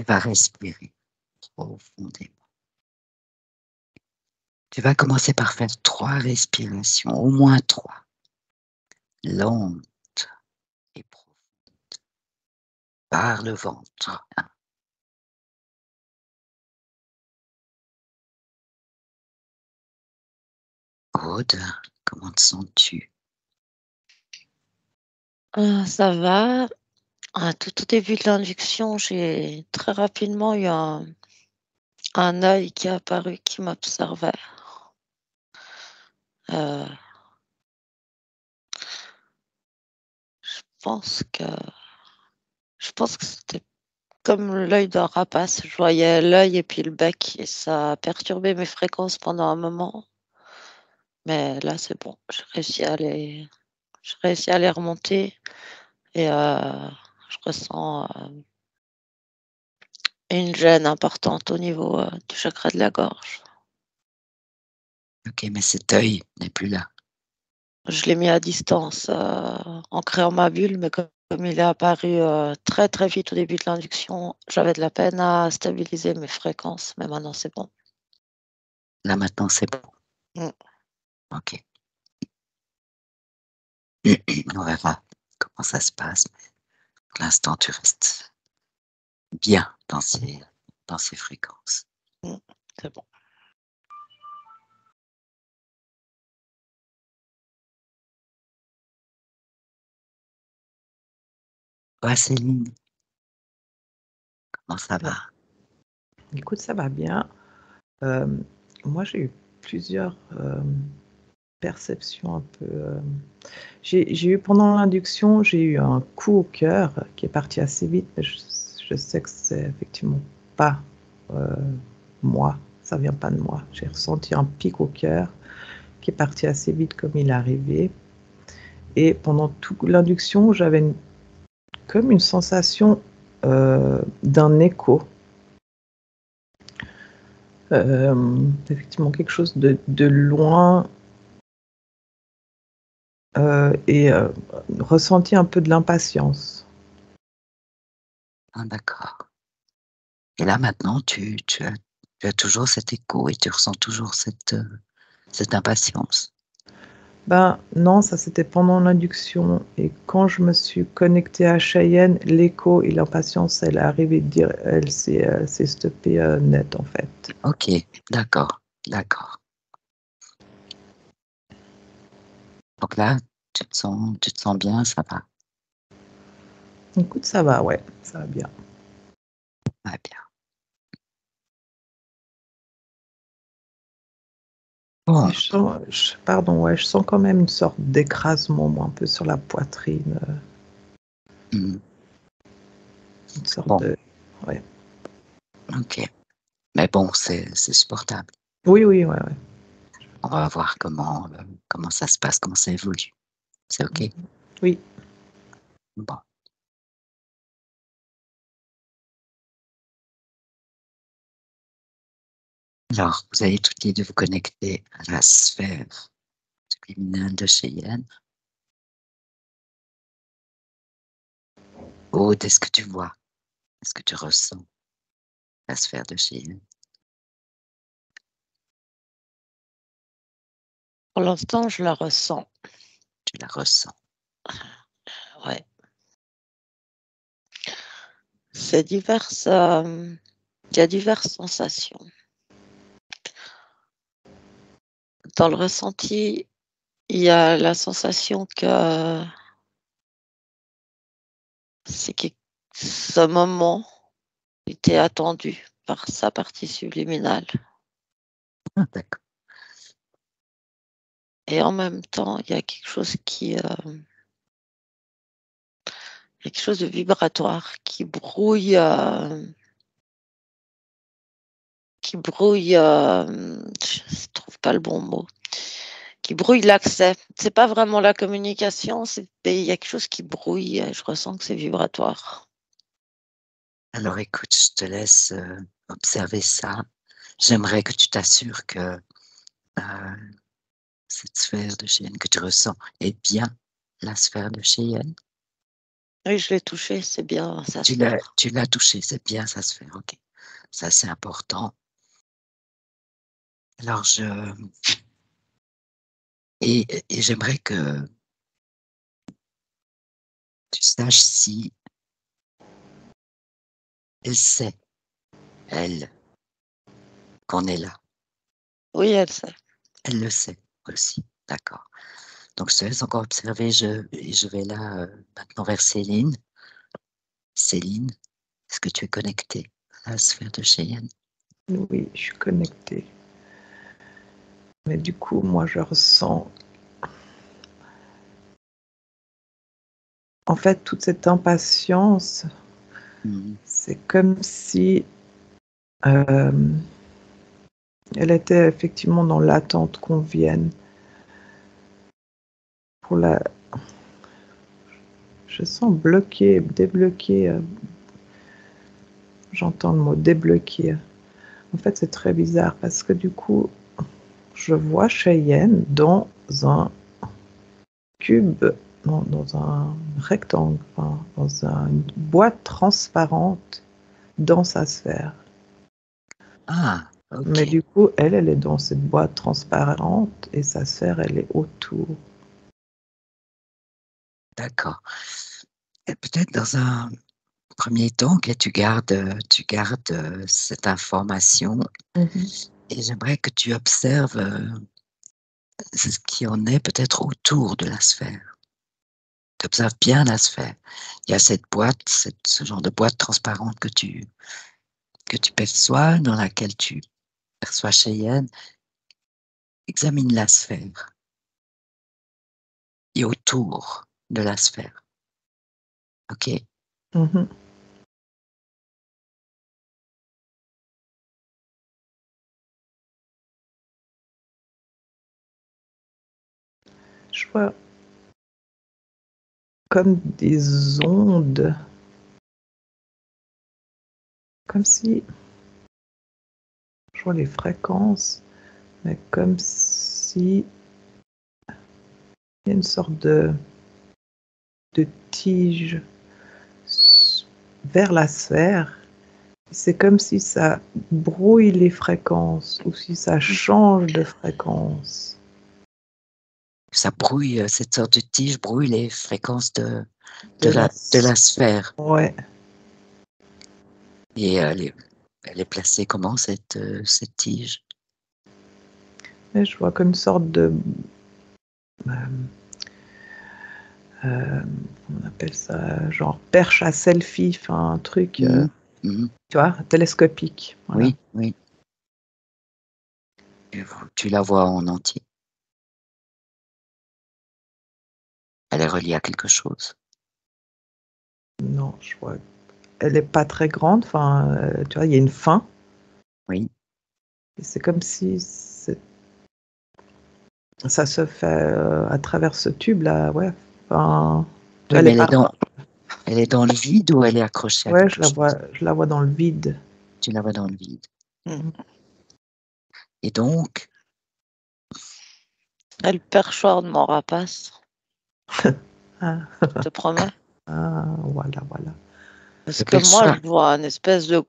vas respirer profondément. Tu vas commencer par faire 3 respirations, au moins 3, lentes et profondes, par le ventre. Aude, comment te sens-tu? Ça va. Tout au début de l'induction, j'ai très rapidement eu un œil qui est apparu qui m'observait. Euh, je pense que je pense que c'était comme l'œil d'un rapace. Je voyais l'œil et puis le bec et ça a perturbé mes fréquences pendant un moment. Mais là, c'est bon. J'ai réussi à les remonter et je ressens une gêne importante au niveau du chakra de la gorge. Ok, mais cet œil n'est plus là. Je l'ai mis à distance en créant ma bulle, mais comme il est apparu très très vite au début de l'induction, j'avais de la peine à stabiliser mes fréquences, mais maintenant c'est bon. Là maintenant, c'est bon. Mm. Ok. On verra comment ça se passe. Mais pour l'instant, tu restes bien dans ces fréquences. Mm. C'est bon. Ouais, Céline, comment ça va? Écoute, ça va bien. Moi, j'ai eu plusieurs perceptions un peu. J'ai eu pendant l'induction, j'ai eu un coup au cœur qui est parti assez vite, mais je sais que c'est effectivement pas moi, ça vient pas de moi. J'ai ressenti un pic au cœur qui est parti assez vite comme il est arrivé. Et pendant toute l'induction, j'avais comme une sensation d'un écho. Effectivement, quelque chose de loin et ressenti un peu de l'impatience. Ah, d'accord. Et là maintenant, tu as toujours cet écho et tu ressens toujours cette impatience. Ben non, ça c'était pendant l'induction. Et quand je me suis connectée à Cheyenne, l'écho et l'impatience, elle est arrivée, elle s'est stoppée net en fait. Ok, d'accord, d'accord. Donc là, tu te sens bien, ça va. Écoute, ça va, ouais, ça va bien. Va bien. Bon, Pardon, ouais, je sens quand même une sorte d'écrasement, moi, un peu sur la poitrine. mm, Une sorte bon, de. Ouais. ok. Mais bon, c'est supportable. Oui, oui, ouais, ouais. On va voir comment ça se passe, comment ça évolue. C'est ok? Oui. Bon. Alors, vous allez toutes les deux vous connecter à la sphère subliminale de Cheyenne. Aude, est-ce que tu vois? Est-ce que tu ressens la sphère de Cheyenne? Pour l'instant, je la ressens. Tu la ressens. Ouais. C'est diverses. Il y a diverses sensations. Dans le ressenti, il y a la sensation que ce moment était attendu par sa partie subliminale. Ah, d'accord. Et en même temps, il y a quelque chose de vibratoire qui brouille, je trouve pas le bon mot, qui brouille l'accès. C'est pas vraiment la communication, il y a quelque chose qui brouille. Je ressens que c'est vibratoire. Alors écoute, je te laisse observer ça. J'aimerais que tu t'assures que cette sphère de Cheyenne que tu ressens est bien la sphère de Cheyenne. Oui, je l'ai touché, c'est bien, ça se fait. Tu l'as touché, c'est bien, ça se fait. Ok, ça c'est important. Alors et j'aimerais que tu saches si elle sait, elle, qu'on est là. Oui, elle sait. Elle le sait aussi. D'accord. Donc je te laisse encore observer. Je vais là maintenant vers Céline. Céline, est-ce que tu es connectée à la sphère de Cheyenne? Oui, je suis connectée. Mais du coup, moi, je ressens, en fait, toute cette impatience. C'est comme si elle était effectivement dans l'attente qu'on vienne. Pour la... Je sens bloquer, débloquer. J'entends le mot débloquer. En fait, c'est très bizarre parce que du coup, je vois Cheyenne dans un cube, non, dans un rectangle, enfin, dans une boîte transparente dans sa sphère. Ah, ok. Mais du coup, elle est dans cette boîte transparente et sa sphère, elle est autour. D'accord. Et peut-être dans un premier temps que tu gardes cette information et j'aimerais que tu observes ce qui en est peut-être autour de la sphère. Tu observes bien la sphère. Il y a cette boîte, ce genre de boîte transparente que tu perçois, dans laquelle tu perçois Cheyenne. Examine la sphère et autour de la sphère. Ok? Je vois comme des ondes, comme si, je vois les fréquences, mais comme si il y a une sorte de tige vers la sphère. C'est comme si ça brouille les fréquences ou si ça change de fréquence. Ça brouille, cette sorte de tige brouille les fréquences de De la sphère. Ouais. Et elle est placée comment, cette tige? Et je vois comme une sorte de... on appelle ça genre perche à selfie, enfin un truc, tu vois, télescopique. Voilà. Oui, oui. Et tu la vois en entier. Elle est reliée à quelque chose. Non, je vois. Elle n'est pas très grande, enfin, tu vois, il y a une fin. Oui. Et c'est comme si ça se fait à travers ce tube-là, ouais. Enfin, Oui, mais elle est dans le vide ou elle est accrochée à ouais, quelque chose? je la vois dans le vide. Tu la vois dans le vide. Et donc, Elle perchoir de mon rapace, Ah, je te promets. voilà. Parce le que moi, perchoir, je vois un espèce de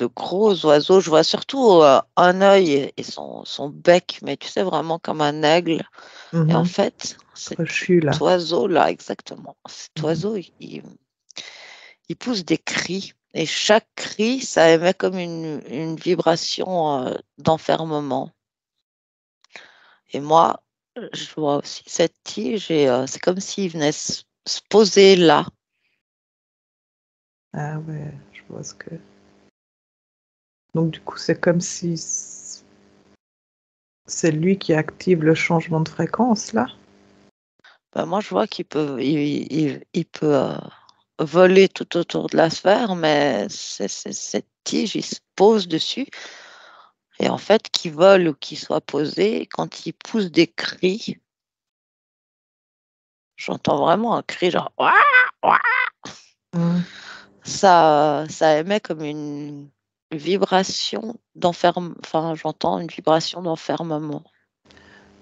gros oiseaux. Je vois surtout un œil et son bec, mais tu sais, vraiment comme un aigle. Et en fait, cet Crochu, là. oiseau-là, exactement, cet oiseau, il pousse des cris. Et chaque cri, ça émet comme une vibration d'enfermement. Et moi, je vois aussi cette tige et c'est comme s'il venait se poser là. Ah ouais, je vois ce que... Donc du coup, c'est comme si c'est lui qui active le changement de fréquence, là. Ben, moi, je vois il peut voler tout autour de la sphère, mais cette tige, il se pose dessus. Et en fait, qu'il vole ou qu'il soit posé, quand il pousse des cris, j'entends vraiment un cri genre ouah, ouah. Ça émet comme une vibration d'enfermement. Enfin, j'entends une vibration d'enfermement.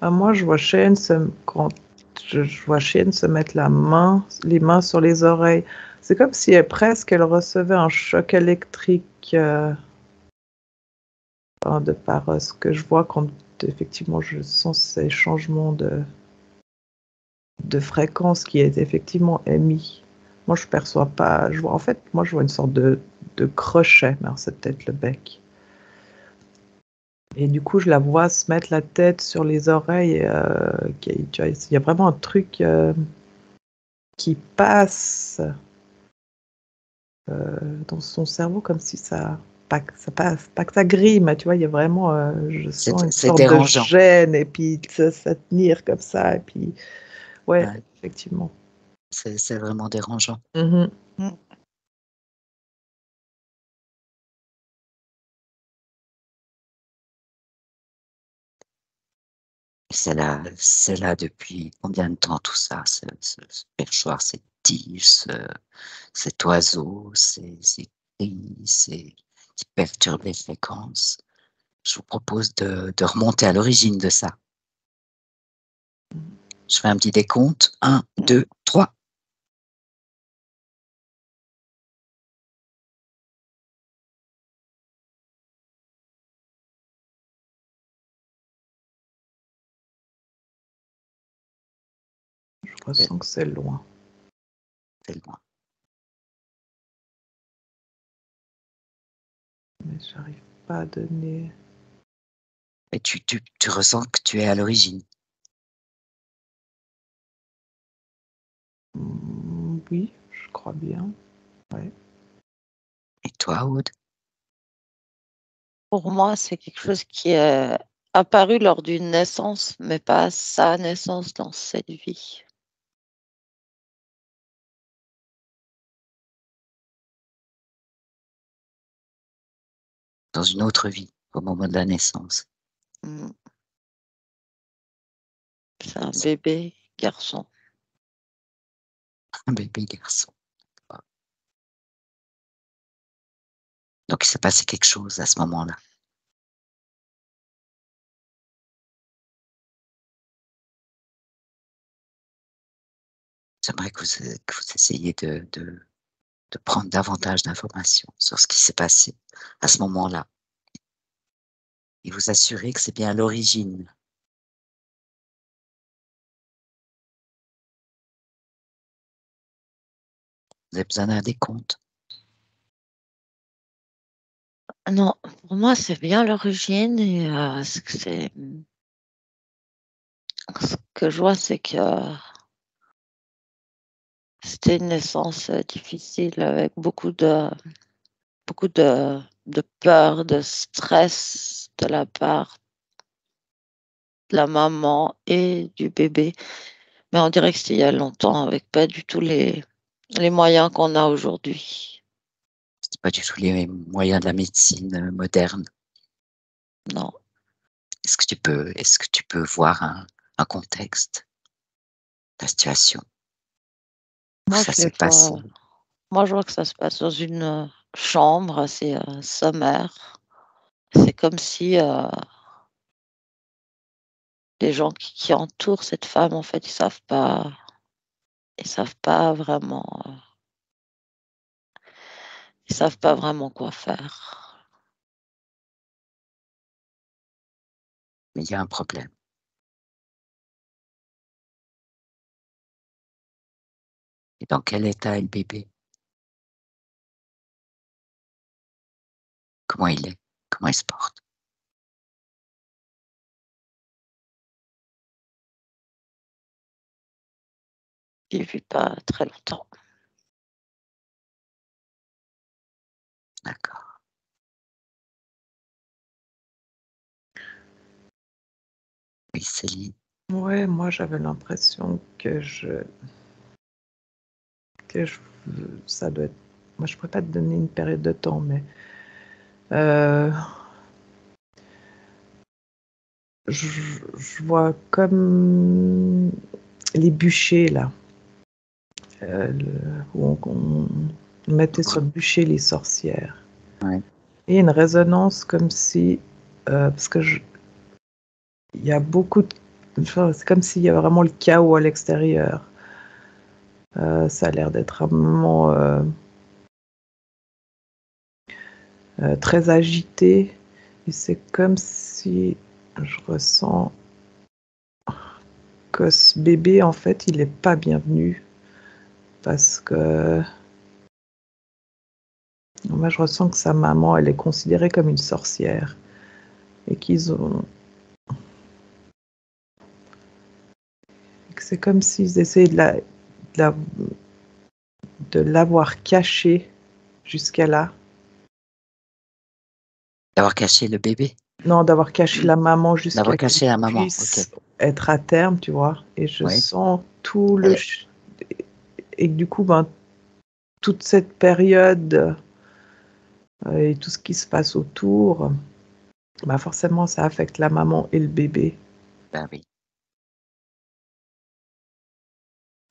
Moi, je vois Cheyenne, quand je vois Cheyenne se mettre les mains sur les oreilles. C'est comme si elle recevait un choc électrique de par ce que je vois quand effectivement je sens ces changements de fréquence qui est effectivement émis. Moi, je perçois pas. Moi, je vois une sorte de crochet, mais c'est peut-être le bec. Et du coup, je la vois se mettre la tête sur les oreilles. Tu vois, il y a vraiment un truc qui passe dans son cerveau comme si ça. Pas que ça grille, mais tu vois, il y a vraiment. Je sens une C'est sorte de dérangeant. gêne et puis ça tenir comme ça. Et puis, ouais. Effectivement. C'est vraiment dérangeant. Mm-hmm. C'est là depuis combien de temps tout ça, ce perchoir, cette tige, cet oiseau, ces cris, qui perturbent les fréquences. Je vous propose de remonter à l'origine de ça. Je fais un petit décompte. 1, 2, 3. Je ressens que c'est loin. C'est loin. Mais j'arrive pas à donner. Et tu ressens que tu es à l'origine. Oui, je crois bien. Ouais. Et toi, Aude? Pour moi, c'est quelque chose qui est apparu lors d'une naissance, mais pas sa naissance dans cette vie. Dans une autre vie, au moment de la naissance. C'est un bébé garçon. Un bébé garçon. Donc il s'est passé quelque chose à ce moment-là. J'aimerais que vous essayiez de prendre davantage d'informations sur ce qui s'est passé à ce moment-là. Et vous assurer que c'est bien l'origine. Vous avez besoin d'un décompte. Non, pour moi, c'est bien l'origine et ce que je vois, c'est que c'était une naissance difficile avec beaucoup de peur, de stress de la part de la maman et du bébé. Mais on dirait que c'était il y a longtemps, avec pas du tout les moyens qu'on a aujourd'hui. C'est pas du tout les moyens de la médecine moderne. Non. Est-ce que tu peux voir un contexte, la situation où Moi, ça je les s'est vois. passé? Moi, je vois que ça se passe dans une chambre assez sommaire. C'est comme si les gens qui entourent cette femme, en fait, ils savent pas vraiment, ils savent pas vraiment quoi faire. Mais il y a un problème. Et dans quel état est le bébé? Comment il est? Comment il se porte? J'y vis pas très longtemps. D'accord. Oui, Céline. Ouais, moi j'avais l'impression que ça doit être. Moi je pourrais pas te donner une période de temps, mais je vois comme les bûchers là, où on mettait sur le bûcher les sorcières. Ouais. Et une résonance comme si, parce que il y a beaucoup c'est comme s'il y a vraiment le chaos à l'extérieur. Ça a l'air d'être un moment très agité. Et c'est comme si je ressens que ce bébé, en fait, il n'est pas bienvenu. Parce que moi, je ressens que sa maman, elle est considérée comme une sorcière. Et qu'ils ont... C'est comme s'ils essayaient de l'avoir cachée jusqu'à là. D'avoir caché le bébé? Non, d'avoir caché la maman jusqu'à D'avoir qu'elle caché la maman, puisse ok. être à terme, tu vois. Et je Oui. sens tout le... Et du coup, ben, toute cette période et tout ce qui se passe autour, ben forcément, ça affecte la maman et le bébé. Ben oui.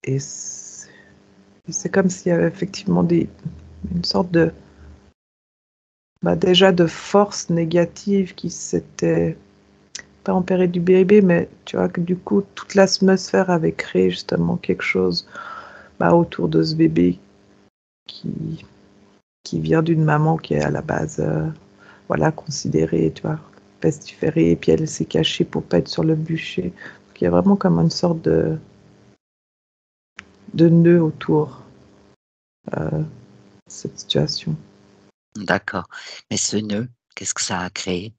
Et c'est comme s'il y avait effectivement une sorte de... Bah déjà de force négative qui s'était pas empérée du bébé, mais tu vois que du coup, toute l'atmosphère avait créé justement quelque chose autour de ce bébé qui, qui vient d'une maman qui est à la base voilà, considérée, tu vois, pestiférée, et puis elle s'est cachée pour pas être sur le bûcher. Donc il y a vraiment comme une sorte de nœud autour de cette situation. D'accord. Mais ce nœud, qu'est-ce que ça a créé?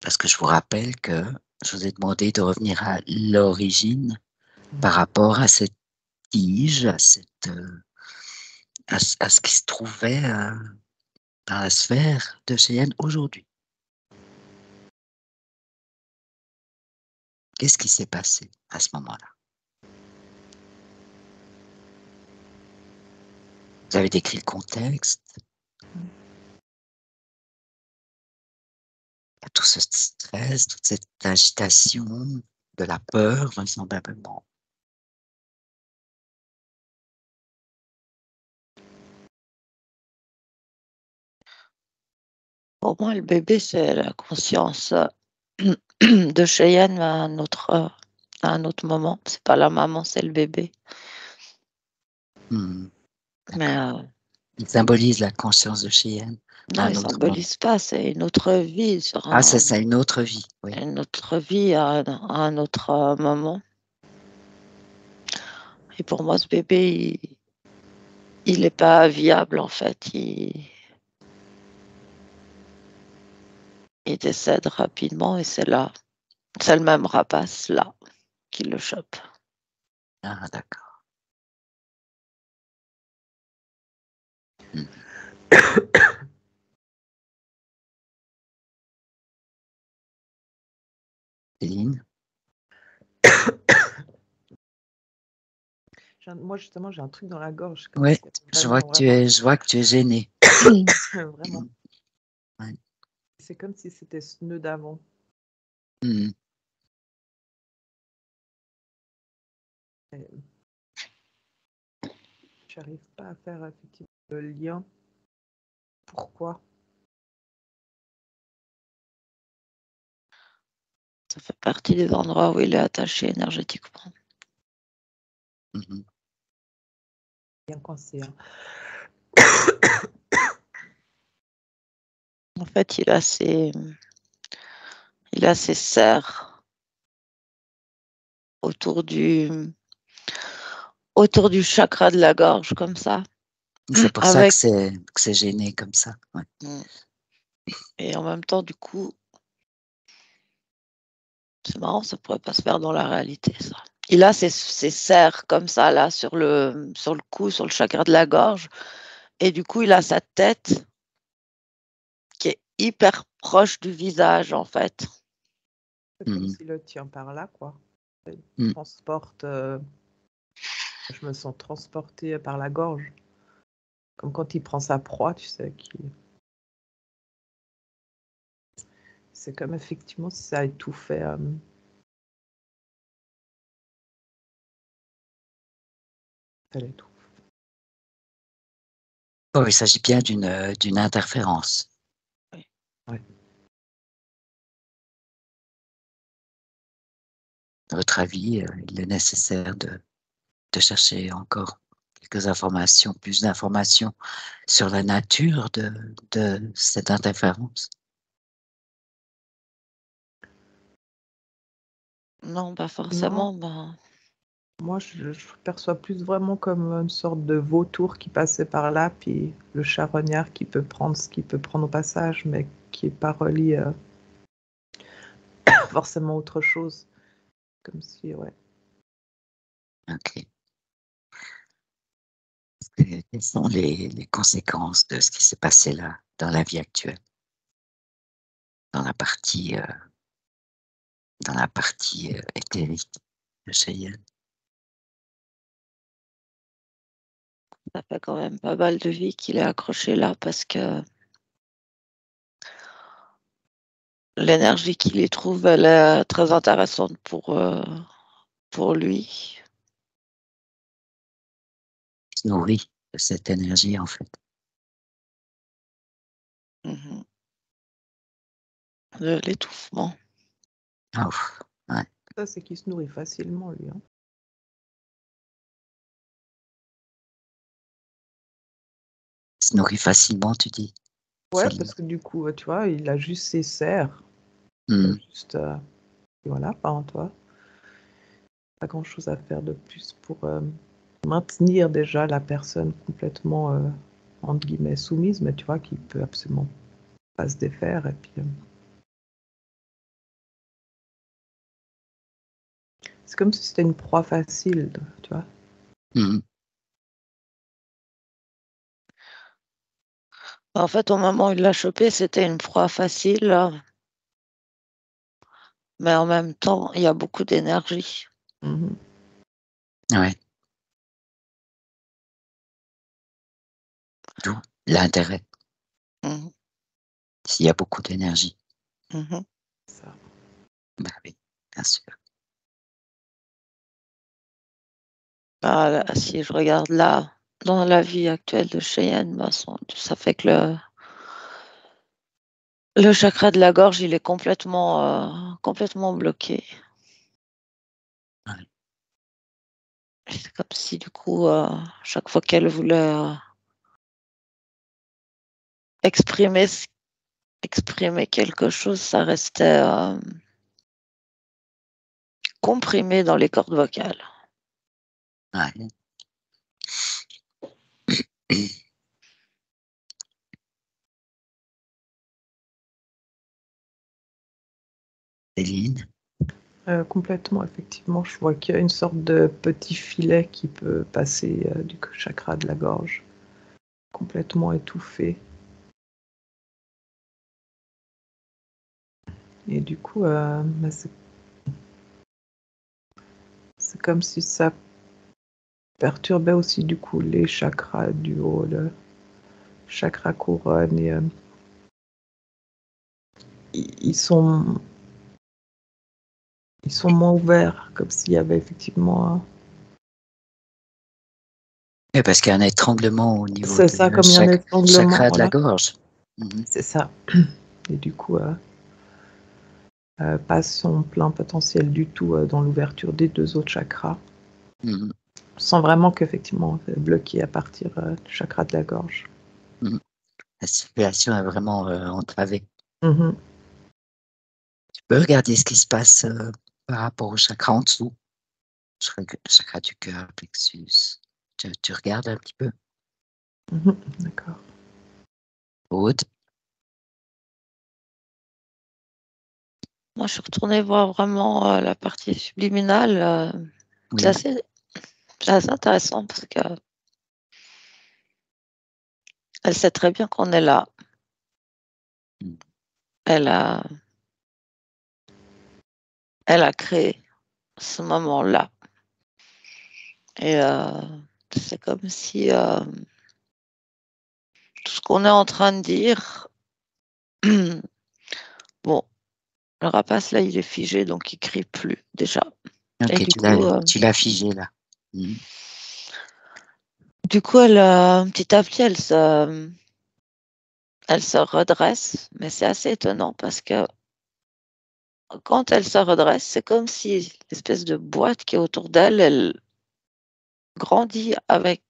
Parce que je vous rappelle que je vous ai demandé de revenir à l'origine par rapport à cette tige, à ce qui se trouvait dans la sphère de Cheyenne aujourd'hui. Qu'est-ce qui s'est passé à ce moment-là? Vous avez décrit le contexte, tout ce stress, toute cette agitation, de la peur, vraisemblablement. Pour moi, le bébé, c'est la conscience de Cheyenne à un autre moment. C'est pas la maman, c'est le bébé. Mais Il symbolise la conscience de Cheyenne à non, il un ne autre moment. symbolise pas, c'est une autre vie Ah, c'est ça, une autre vie, oui. une autre vie à un autre moment. Et pour moi, ce bébé, il n'est pas viable en fait. Il décède rapidement et c'est le même rapace là qui le chope. Ah, d'accord. Céline? Moi, justement, j'ai un truc dans la gorge. Comme Oui, si vraiment, je vois que tu es gênée. vraiment. Ouais. C'est comme si c'était ce nœud d'avant. Mm. J'arrive pas à faire effectivement le lien. Pourquoi? Ça fait partie des endroits où il est attaché énergétiquement. Mm-hmm. Bien coincé. Hein. En fait, il a ses serres autour du chakra de la gorge, comme ça. C'est pour ça que Avec... c'est gêné comme ça. Ouais. Et en même temps, du coup, c'est marrant, ça pourrait pas se faire dans la réalité, ça. Il a ses serres comme ça, là, sur le cou, sur le chakra de la gorge. Et du coup, il a sa tête qui est hyper proche du visage, en fait. C'est comme s'il le tient par là, quoi. Il transporte... Je me sens transportée par la gorge. Comme quand il prend sa proie, tu sais. C'est comme effectivement si ça étouffait... Ça l'étouffe. Oh, il s'agit bien d'une interférence. Oui. Ouais. À votre avis, il est nécessaire de chercher encore quelques informations, plus d'informations sur la nature de cette interférence? Non, pas Non, forcément. Ben, moi je perçois plus vraiment comme une sorte de vautour qui passait par là, puis le charognard qui peut prendre ce qu'il peut prendre au passage, mais qui est pas relié forcément à autre chose. Comme si, ouais. Ok. Quelles sont les conséquences de ce qui s'est passé là, dans la vie actuelle, dans la partie, éthérique de Cheyenne? ça fait quand même pas mal de vie qu'il est accroché là parce que l'énergie qu'il y trouve, elle est très intéressante pour lui. Il se nourrit de cette énergie, en fait. Mhm. De l'étouffement. Oh, ouais. Ça, c'est qu'il se nourrit facilement, lui. Hein. Il se nourrit facilement, tu dis? Ouais, parce que du coup, tu vois, il a juste ses serres. Il a juste, voilà, par en toi. Pas grand-chose à faire de plus pour maintenir déjà la personne complètement, entre guillemets, soumise, mais tu vois, qui peut absolument pas se défaire. Et puis, c'est comme si c'était une proie facile, tu vois. En fait, au moment où il l'a chopé, c'était une proie facile, mais en même temps, il y a beaucoup d'énergie. Mhm. Ouais. D'où l'intérêt, Mhm. s'il y a beaucoup d'énergie. Mhm. Ça. Bah oui, bien sûr. Ah, là, si je regarde là, dans la vie actuelle de Cheyenne, ben, ça fait que le chakra de la gorge, il est complètement bloqué. Ouais. C'est comme si du coup, chaque fois qu'elle voulait exprimer, exprimer quelque chose, ça restait comprimé dans les cordes vocales. Ouais. Céline? Complètement, effectivement. Je vois qu'il y a une sorte de petit filet qui peut passer du chakra de la gorge, complètement étouffé. Et du coup, bah, c'est comme si ça perturbait aussi du coup les chakras du haut, le chakra couronne. Et ils sont moins ouverts, comme s'il y avait effectivement. Oui, parce qu'il y a un étranglement au niveau C'est ça, du comme il y a un étranglement, chakra de la voilà. gorge. Mhm. C'est ça. Et du coup, pas son plein potentiel du tout dans l'ouverture des deux autres chakras. Mhm. On sent vraiment qu'effectivement, c'est bloqué à partir du chakra de la gorge. Mhm. La circulation est vraiment entravée. Mhm. Tu peux regarder ce qui se passe par rapport au chakra en dessous. Chakra du cœur, plexus. Tu regardes un petit peu. Mhm. D'accord. Aude? Moi, je suis retournée voir vraiment la partie subliminale. Oui. C'est assez intéressant parce que elle sait très bien qu'on est là. Mhm. Elle a créé ce moment-là. Et c'est comme si tout ce qu'on est en train de dire, bon, le rapace là, il est figé, donc il crie plus déjà. Et Ok, du coup, tu l'as figé là. Mhm. petit à petit, elle se redresse, mais c'est assez étonnant parce que quand elle se redresse, c'est comme si l'espèce de boîte qui est autour d'elle, elle grandit avec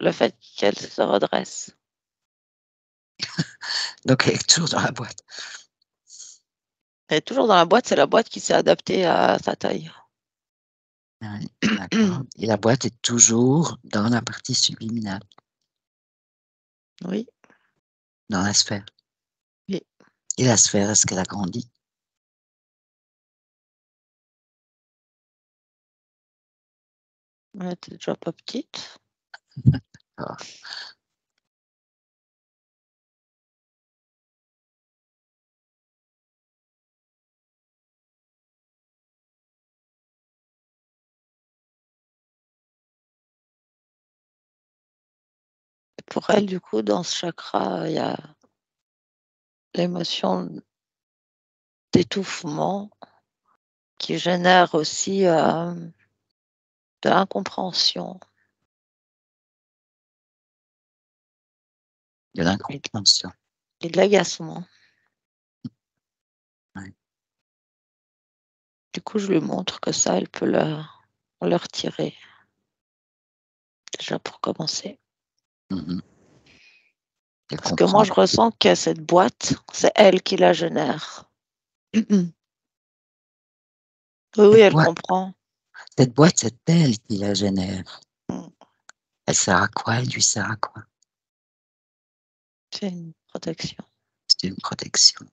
le fait qu'elle se redresse. Donc, elle est toujours dans la boîte. Elle est toujours dans la boîte, c'est la boîte qui s'est adaptée à sa taille. Oui, d'accord. Et la boîte est toujours dans la partie subliminale, Oui, dans la sphère. oui. Et la sphère, est-ce qu'elle a grandi? Elle était déjà pas petite. Ah, Et pour elle, du coup, dans ce chakra, il y a l'émotion d'étouffement qui génère aussi de l'incompréhension de l'incompréhension. et de l'agacement. Ouais. Du coup, je lui montre que ça, elle peut le retirer. Déjà pour commencer. Mhm. Elle Parce que moi, comprend. je ressens que cette boîte, c'est elle qui la génère. Oui, oui, elle comprend. Cette boîte, c'est elle qui la génère. Mm. Elle sert à quoi? Elle lui sert à quoi? C'est une protection. C'est une protection.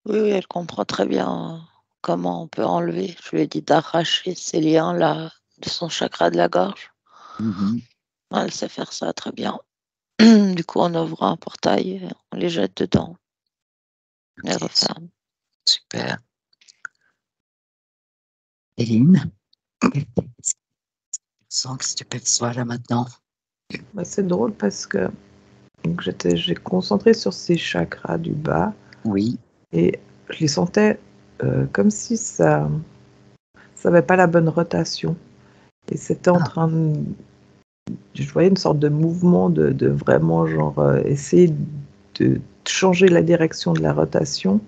Oui, oui, elle comprend très bien comment on peut enlever. Je lui ai dit d'arracher ces liens-là de son chakra de la gorge. Mhm. Elle sait faire ça très bien. Du coup, on ouvre un portail, et on les jette dedans, on les Ok, referme. super. Éline, je sens que tu perçois là maintenant. Bah, c'est drôle parce que donc, j'ai concentré sur ces chakras du bas Oui, et je les sentais comme si ça n'avait pas la bonne rotation. Et c'était en train de... Je voyais une sorte de mouvement de vraiment genre essayer de changer la direction de la rotation.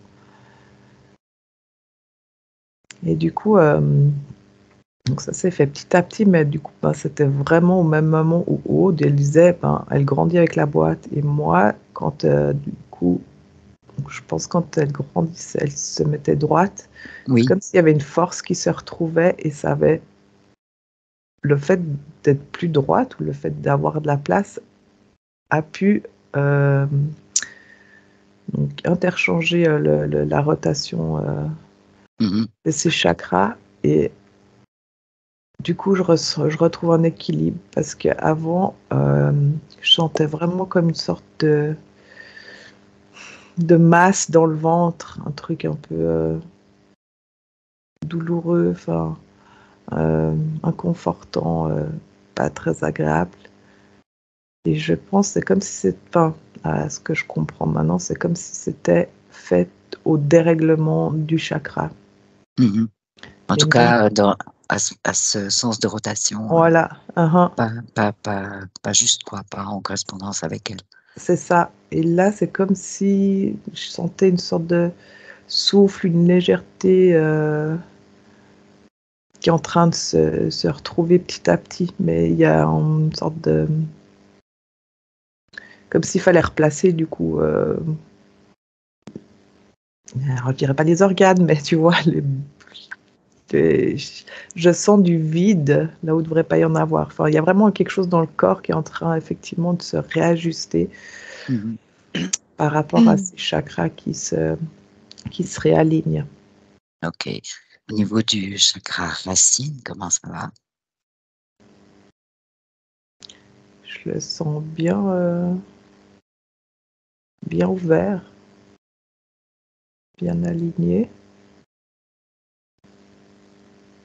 Et du coup, donc ça s'est fait petit à petit, mais du coup, ben, c'était vraiment au même moment où Aude, elle disait, ben, elle grandit avec la boîte. Et moi, quand du coup, je pense quand elle grandissait, elle se mettait droite. C'est oui. comme s'il y avait une force qui se retrouvait et ça avait le fait d'être plus droite ou le fait d'avoir de la place a pu donc interchanger la rotation Mhm. de ces chakras et du coup je retrouve un équilibre parce qu'avant je sentais vraiment comme une sorte de masse dans le ventre, un truc un peu douloureux, enfin inconfortant, pas très agréable. Et je pense que c'est comme si c'était, enfin, à ce que je comprends maintenant, c'est comme si c'était fait au dérèglement du chakra. Mhm. En Et tout même, cas, à ce sens de rotation, voilà, pas juste quoi, pas en correspondance avec elle. c'est ça. Et là, c'est comme si je sentais une sorte de souffle, une légèreté qui est en train de se retrouver petit à petit. Mais il y a une sorte de... Comme s'il fallait replacer, du coup... alors, je dirais pas les organes, mais tu vois, je sens du vide là où il ne devrait pas y en avoir. Enfin, il y a vraiment quelque chose dans le corps qui est en train effectivement de se réajuster Mhm. par rapport à ces chakras qui se réalignent. Ok. Au niveau du chakra racine, comment ça va? Je le sens bien ouvert, bien aligné.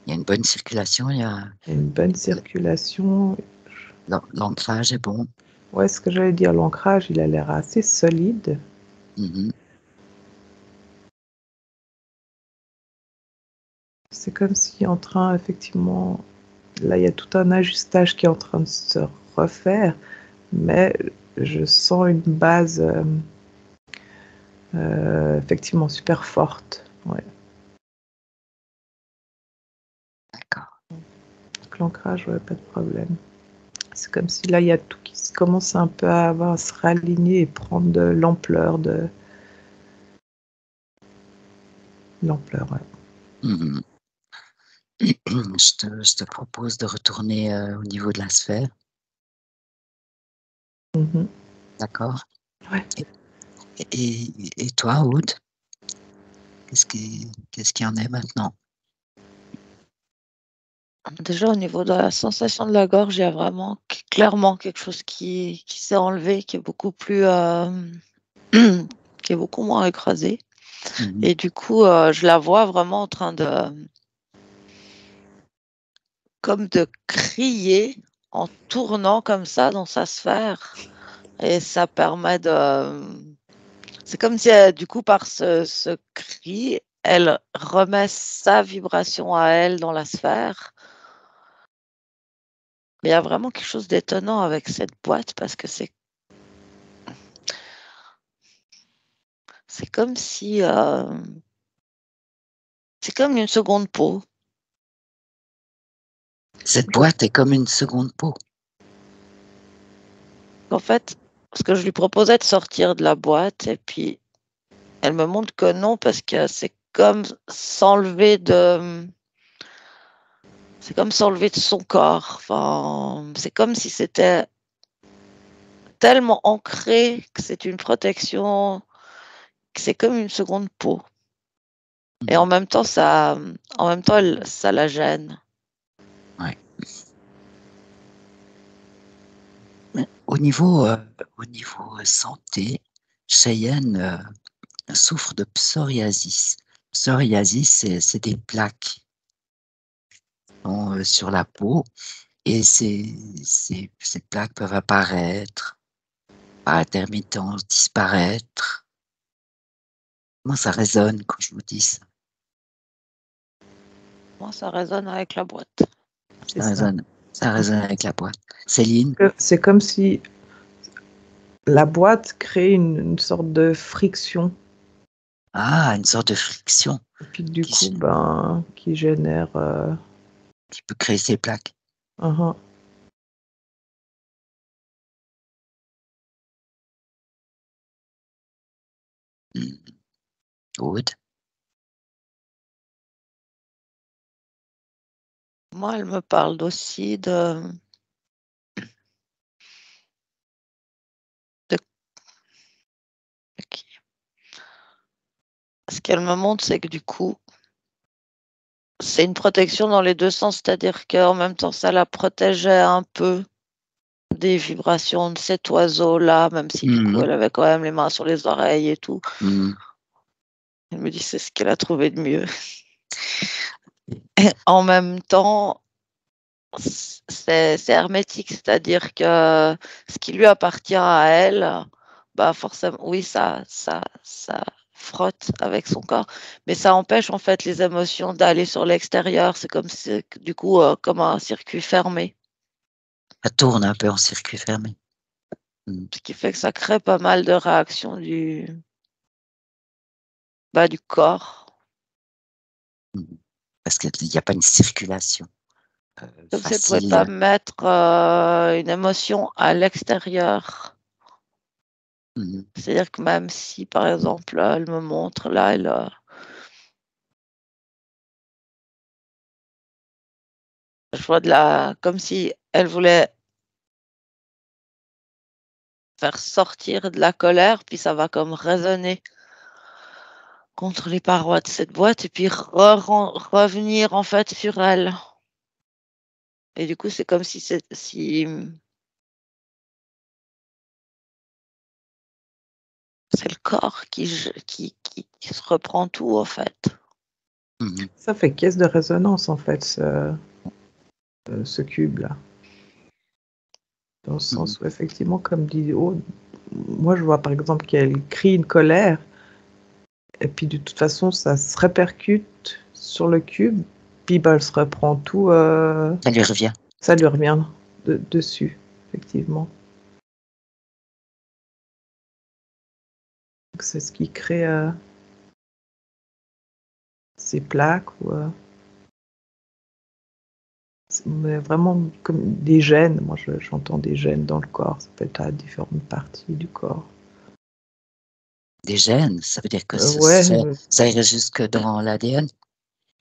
Il y a une bonne circulation, Il y a une bonne circulation. l'ancrage est bon. Ouais, ce que j'allais dire, l'ancrage, il a l'air assez solide. Mhm. C'est comme si en train, effectivement, là, il y a tout un ajustage qui est en train de se refaire, mais je sens une base Effectivement, super forte. Ouais. D'accord. Donc, l'ancrage, ouais, pas de problème. C'est comme si là, il y a tout qui commence un peu à se réaligner et prendre de l'ampleur. L'ampleur, ouais. Mhm. Je te propose de retourner au niveau de la sphère. Mhm. D'accord. Ouais. Et toi, Aude, qu'est-ce qui en est maintenant? Déjà, au niveau de la sensation de la gorge, il y a vraiment clairement quelque chose qui s'est enlevé, qui est beaucoup plus, qui est beaucoup moins écrasé. Mhm. Et du coup, je la vois vraiment en train comme de crier en tournant comme ça dans sa sphère. Et ça permet c'est comme si, du coup, par ce cri, elle remet sa vibration à elle dans la sphère. Mais il y a vraiment quelque chose d'étonnant avec cette boîte parce que c'est comme si c'est comme une seconde peau. Cette boîte est comme une seconde peau. En fait, parce que je lui proposais de sortir de la boîte et puis elle me montre que non parce que c'est comme s'enlever de son corps. Enfin, c'est comme si c'était tellement ancré que c'est une protection, que c'est comme une seconde peau. Et en même temps, ça la gêne. Ouais. Au niveau santé, Cheyenne souffre de psoriasis. Psoriasis, c'est des plaques sur la peau et ces plaques peuvent apparaître par intermittence, disparaître. Moi, ça résonne quand je vous dis ça. Moi, ça résonne avec la boîte. C'est ça. Ça résonne avec la boîte. Céline? C'est comme si la boîte crée une sorte de friction. Ah, une sorte de friction Et puis du coup, qui génère... qui peut créer ces plaques. Uh-huh. Aude? Moi, elle me parle aussi de ce qu'elle me montre, c'est que du coup, c'est une protection dans les deux sens, c'est-à-dire qu'en même temps, ça la protégeait un peu des vibrations de cet oiseau-là, même si du coup, elle avait quand même les mains sur les oreilles et tout. Elle me dit c'est ce qu'elle a trouvé de mieux. Et en même temps, c'est hermétique, c'est-à-dire que ce qui lui appartient à elle, forcément, oui, ça frotte avec son corps, mais ça empêche en fait les émotions d'aller sur l'extérieur. C'est comme si, du coup, comme un circuit fermé. Ça tourne un peu en circuit fermé. Ce qui fait que ça crée pas mal de réactions du corps. Parce qu'il n'y a pas une circulation Comme si elle ne pouvait facile. pas mettre une émotion à l'extérieur. C'est-à-dire que même si, par exemple, elle me montre, là, je vois comme si elle voulait faire sortir de la colère, puis ça va comme résonner contre les parois de cette boîte, et puis revenir en fait sur elle. Et du coup, c'est comme si c'est le corps qui se reprend tout, en fait. Ça fait caisse de résonance, en fait, ce cube-là. Dans le sens où, effectivement, comme dit Aude, moi, je vois par exemple qu'elle crie une colère, et puis de toute façon, ça se répercute sur le cube, puis elle se reprend tout. Ça lui revient. Ça lui revient dessus, effectivement. C'est ce qui crée ces plaques ou mais vraiment comme des gènes. Moi, j'entends des gènes dans le corps. Ça peut être à différentes parties du corps. Des gènes, ça veut dire que Ouais. ça irait jusque dans l'ADN?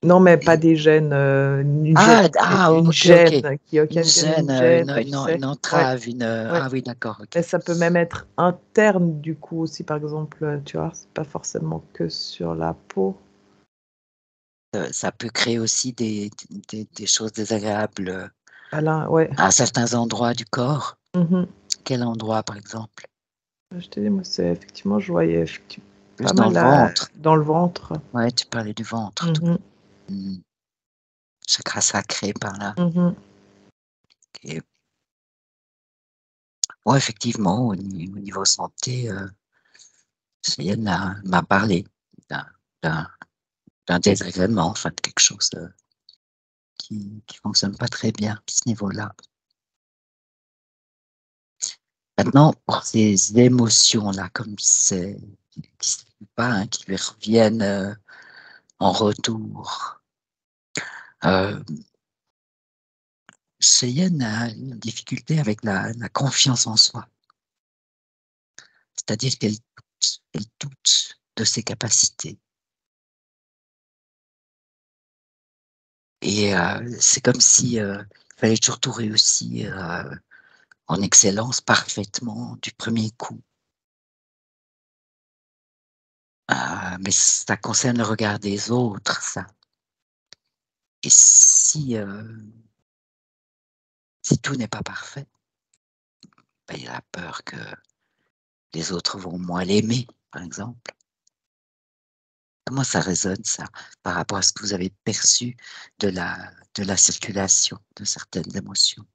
Non, mais pas des gènes, une Ah, une ok, gêne ok. qui Une occasionne gêne, une gêne, tu sais. une Ouais, entrave, ouais. Ah oui, d'accord, ok. Mais ça peut même être interne du coup aussi, par exemple, tu vois, c'est pas forcément que sur la peau. Ça peut créer aussi des choses désagréables Ouais. à certains endroits du corps. Mhm. Quel endroit, par exemple? Je te dis, moi, c'est effectivement, je voyais pas Plus dans mal le ventre. dans le ventre. Ouais, tu parlais du ventre. Mhm. Chakra sacré par là. Mhm. Et, ouais, effectivement, au niveau santé, Cheyenne m'a parlé d'un d'un- d'un désagrément, enfin de quelque chose qui fonctionne pas très bien à ce niveau-là. Maintenant, pour ces émotions-là, comme c'est qui se pas, hein, qui lui reviennent en retour, euh, Cheyenne a une difficulté avec la confiance en soi. C'est-à-dire elle doute de ses capacités. Et c'est comme si il fallait toujours tout réussir en excellence parfaitement du premier coup. Mais ça concerne le regard des autres, ça. Et si tout n'est pas parfait, ben, il y a la peur que les autres vont moins l'aimer, par exemple. Comment ça résonne, ça, par rapport à ce que vous avez perçu de la circulation de certaines émotions?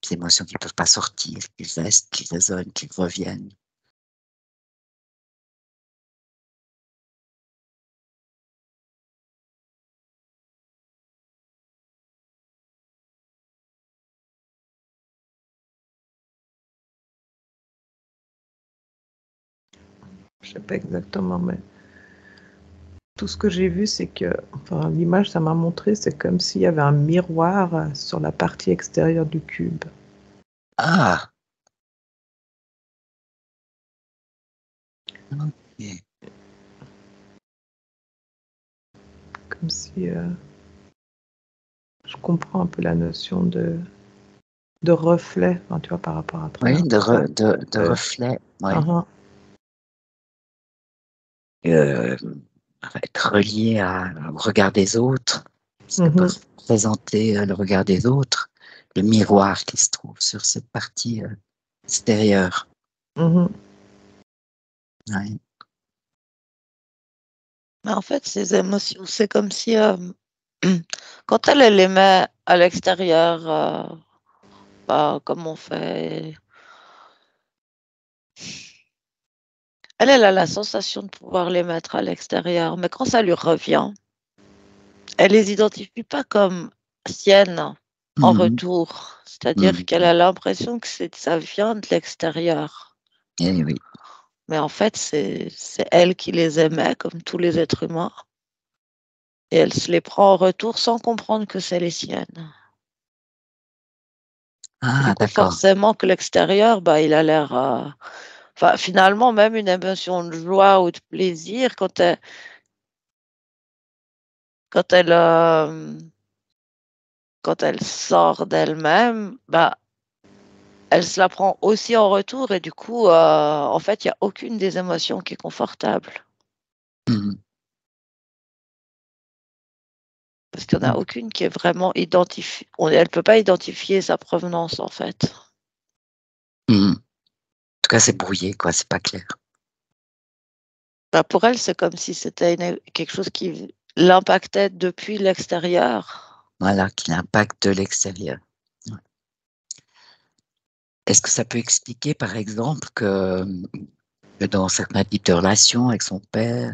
Des émotions qui ne peuvent pas sortir, qui restent, qui résonnent, qui reviennent. Je sais pas exactement, mais tout ce que j'ai vu, c'est que, enfin, l'image, ça m'a montré, c'est comme s'il y avait un miroir sur la partie extérieure du cube. Ah! Ok. Comme si je comprends un peu la notion de reflet, enfin, tu vois, par rapport à Oui, travers tout ça. de reflet, oui. Uh-huh. Euh, être relié au regard des autres, ça peut représenter le regard des autres, le miroir qui se trouve sur cette partie extérieure. Mhm. Ouais. Mais en fait, ces émotions, c'est comme si quand elle les met à l'extérieur, comme on fait, elle a la sensation de pouvoir les mettre à l'extérieur, mais quand ça lui revient, elle les identifie pas comme siennes en Mhm. retour. C'est-à-dire Mhm. qu'elle a l'impression que ça vient de l'extérieur. Eh oui. Mais en fait, c'est elle qui les aimait, comme tous les êtres humains. Et elle se les prend en retour sans comprendre que c'est les siennes. Et du Ah, coup, d'accord. forcément que l'extérieur, bah, il a l'air... Enfin, finalement, même une émotion de joie ou de plaisir, quand elle, euh, quand elle sort d'elle-même, bah, elle se la prend aussi en retour. Et du coup, en fait, il n'y a aucune des émotions qui est confortable. Mhm. Parce qu'il n'y en a aucune qui est vraiment identifiée. Elle ne peut pas identifier sa provenance, en fait. Mhm. En tout cas, c'est brouillé, quoi, c'est pas clair. Bah, pour elle, c'est comme si c'était quelque chose qui l'impactait depuis l'extérieur. Voilà, qui l'impact de l'extérieur. Ouais. Est-ce que ça peut expliquer, par exemple, que dans certains types de relations avec son père,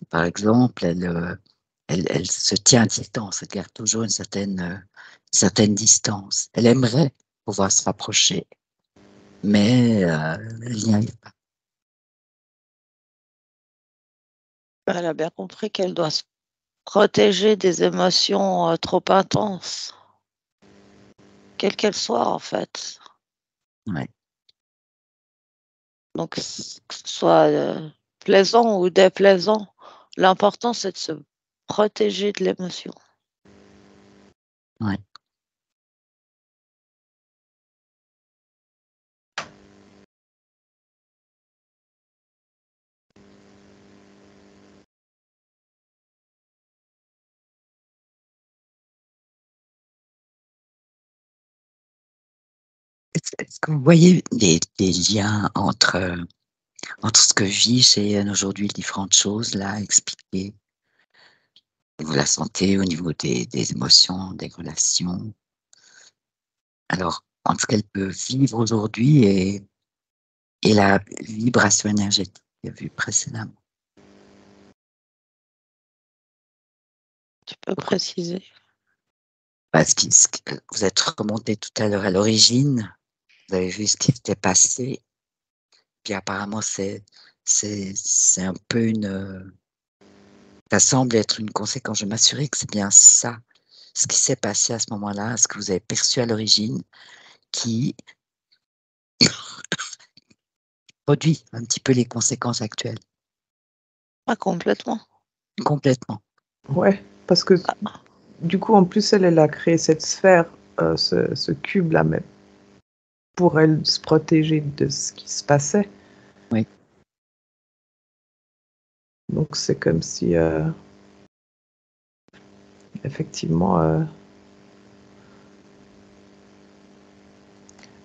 par exemple, elle se tient à distance, elle garde toujours certaine distance. Elle aimerait pouvoir se rapprocher, mais elle n'y arrive pas. Elle a bien compris qu'elle doit se protéger des émotions trop intenses, quelles qu'elles soient en fait. Ouais. Donc, que ce soit plaisant ou déplaisant, l'important c'est de se protéger de l'émotion. Ouais. Est-ce que vous voyez des liens entre ce que vit chez Anne aujourd'hui, les différentes choses là expliquées, au niveau de la santé, au niveau des émotions, des relations? Alors, entre ce qu'elle peut vivre aujourd'hui et la vibration énergétique qu'il y a vu précédemment. Tu peux préciser? Parce que vous êtes remonté tout à l'heure à l'origine, vous avez vu ce qui s'était passé, puis apparemment c'est un peu ça semble être une conséquence. Je m'assurer que c'est bien ça, ce qui s'est passé à ce moment-là, ce que vous avez perçu à l'origine, qui produit un petit peu les conséquences actuelles. Pas complètement. Complètement. Ouais, parce que du coup, en plus, elle a créé cette sphère, ce cube-là même, pour elle se protéger de ce qui se passait. Oui. Donc c'est comme si, effectivement,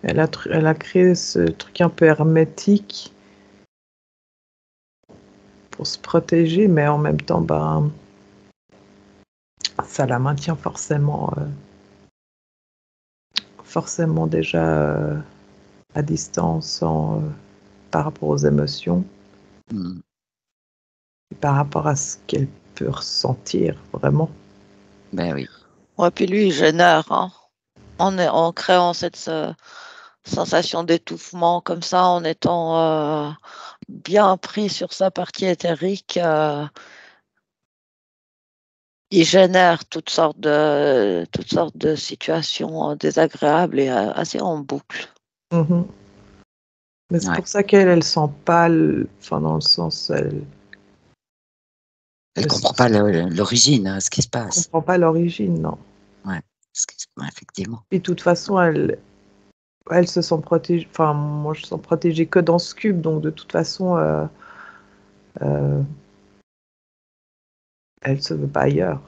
elle a créé ce truc un peu hermétique pour se protéger, mais en même temps, ben, ça la maintient forcément déjà à distance par rapport aux émotions Mm. et par rapport à ce qu'elle peut ressentir vraiment. Ben oui. Ouais, puis lui, il génère, hein, en créant cette sensation d'étouffement comme ça, en étant bien pris sur sa partie éthérique. Il génère toutes sortes de situations désagréables et assez en boucle. Mhm. Mais c'est Ouais. pour ça qu'elle sent pas, enfin dans le sens, Elle elle comprend pas l'origine, hein, ce qui se passe. comprend pas l'origine, non. Ouais. Ouais, effectivement. Et de toute façon, elle se sent protégée. Enfin, moi, je sens protégée que dans ce cube, donc de toute façon, euh, elle se veut pas ailleurs.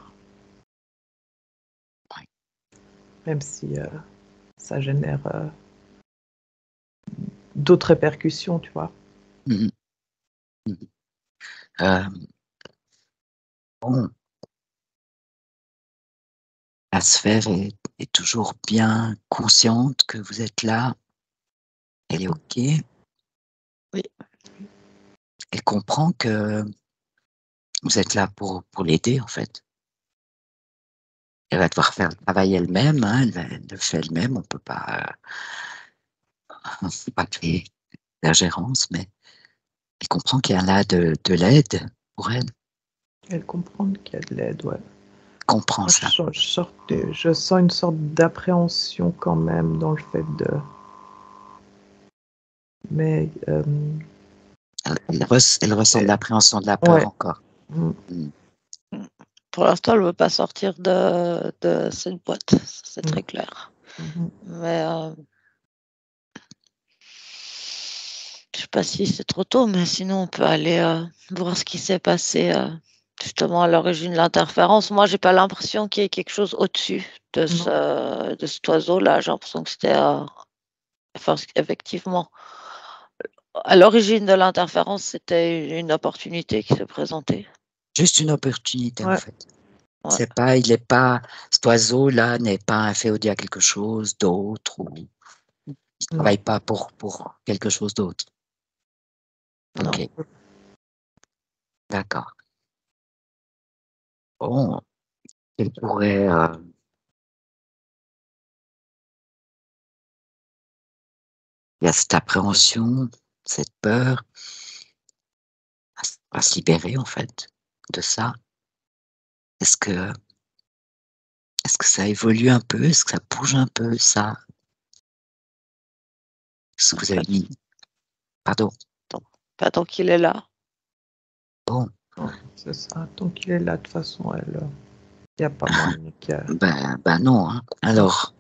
Ouais. Même si ça génère d'autres répercussions, tu vois. Mhm. Mhm. Euh, bon, la sphère est toujours bien consciente que vous êtes là. Elle est OK. Oui. Elle comprend que vous êtes là pour l'aider, en fait. Elle va devoir faire le travail elle-même, hein, elle le fait elle-même. On peut pas créer l'ingérence, mais elle comprend qu'il y a là de l'aide pour elle. Elle comprend qu'il y a de l'aide, ouais. Elle comprend Moi, ça. je sens une sorte d'appréhension quand même dans le fait de... Mais... Elle ressent de l'appréhension, de la peur ouais. encore. Mm. Mm. Pour l'instant, elle ne veut pas sortir de cette boîte, c'est très clair. Mhm. Mais je ne sais pas si c'est trop tôt, mais sinon on peut aller voir ce qui s'est passé justement à l'origine de l'interférence. Moi, j'ai pas l'impression qu'il y ait quelque chose au-dessus de cet oiseau-là. J'ai l'impression que c'était effectivement à l'origine de l'interférence, c'était une opportunité qui se présentait. Juste une opportunité, en Ouais. fait. Ouais. Cet oiseau-là n'est pas inféodé à quelque chose d'autre, ou il ne travaille pas pour quelque chose d'autre. Non. Ok, d'accord. Bon, il pourrait, il y a cette appréhension, cette peur à se libérer, en fait. de ça? Est-ce que, est-ce que ça évolue un peu? Est-ce que ça bouge un peu, ça? Est-ce que vous avez mis... Pardon. Pas tant qu'il est là. Bon. C'est ça. Tant qu'il est là, de toute façon, il n'y a pas moyen que... Ben non. Hein. Alors,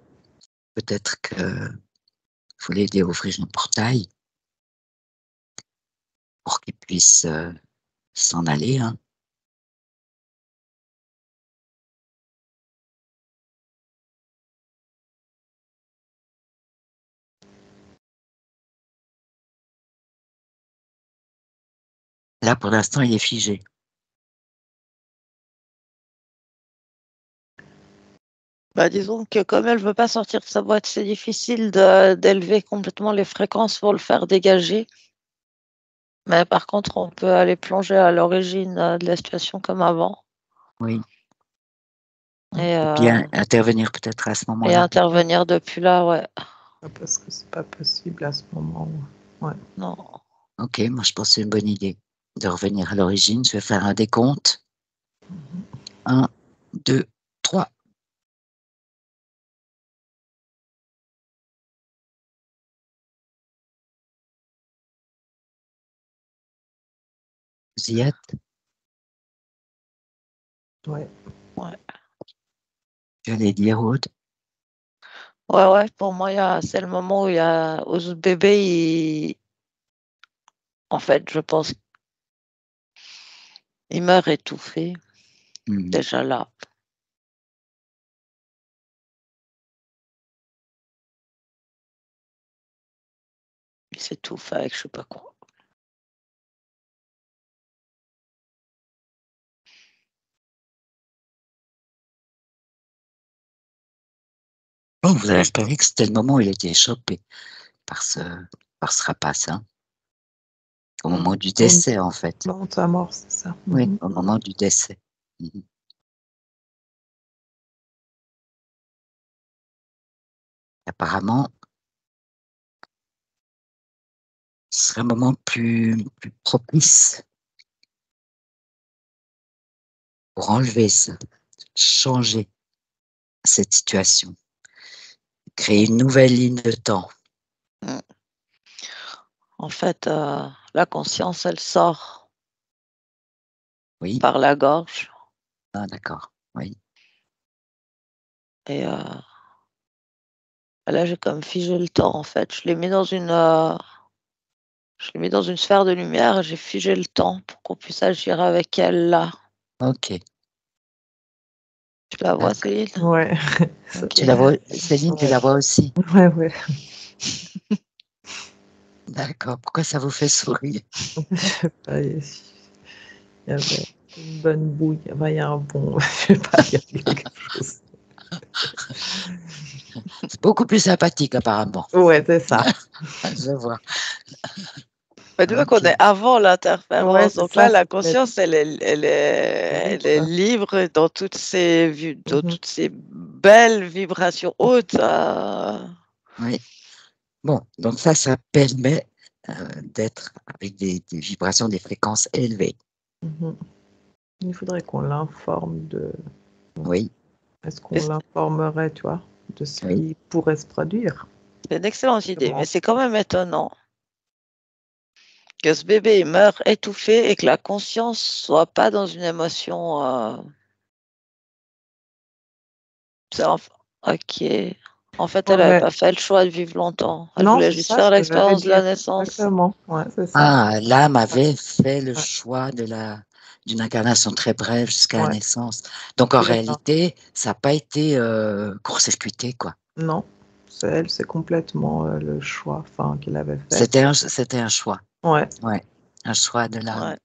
peut-être que faut l'aider à ouvrir un portail pour qu'il puisse s'en aller. Hein. Là, pour l'instant, il est figé. Bah, disons que comme elle veut pas sortir de sa boîte, c'est difficile d'élever complètement les fréquences pour le faire dégager. Mais par contre, on peut aller plonger à l'origine de la situation comme avant. Oui. Et bien intervenir peut-être à ce et moment-là. intervenir depuis là, ouais. Parce que c'est pas possible à ce moment. Ouais. Non. Ok, moi je pense que c'est une bonne idée de revenir à l'origine. Je vais faire un décompte. 1, 2, 3. Vous y êtes? Ouais. Ouais. Tu allais dire, Aude? Ouais, pour moi, c'est le moment où ce bébé, en fait, je pense qu'il meurt étouffé, déjà là. Il s'étouffe avec je sais pas quoi. Bon, vous avez repéré que c'était le moment où il a été chopé par ce rapace, hein? Au moment du décès, en fait. Au moment de sa mort, c'est ça. Oui, au moment du décès. Apparemment, ce serait un moment plus propice pour enlever ça, changer cette situation, créer une nouvelle ligne de temps. En fait, la conscience, elle sort Oui. par la gorge. Ah, d'accord. Oui. Et là, j'ai comme figé le temps, en fait. Je l'ai mis dans une sphère de lumière et j'ai figé le temps pour qu'on puisse agir avec elle là. Ok. Tu la vois, Céline? Ouais. Ok. Tu la vois, Céline, tu la vois aussi? Ouais, ouais. D'accord. Pourquoi ça vous fait sourire? Je sais pas, il y avait une bonne bouille. Enfin, il y a un bon. Je sais pas, il y a quelque chose. C'est beaucoup plus sympathique, apparemment. Ouais, c'est ça. Je vois. Mais tu vois qu'on est avant l'interférence. Ouais, Donc ça, là, la c'est conscience, elle est libre dans toutes ses belles vibrations hautes. Oui. Bon, donc ça permet d'être avec des vibrations, des fréquences élevées. Il faudrait qu'on l'informe de... Oui. Est-ce qu'on l'informerait, tu vois, de ce Oui. qui pourrait se produire? C'est une excellente idée, mais c'est quand même étonnant que ce bébé meure étouffé et que la conscience soit pas dans une émotion. Ok. En fait, elle n'avait pas fait le choix de vivre longtemps. Elle Non, voulait c'est juste ça, faire ce que j'allais l'expérience de la dire. naissance. Exactement, ouais, c'est ça. Ah, l'âme avait fait le choix d'une incarnation très brève jusqu'à la naissance. Donc, en réalité, ça n'a pas été court-circuité, quoi. Non, c'est complètement le choix qu'elle avait fait. C'était un choix. Ouais. Ouais. Un choix de l'âme. Ouais.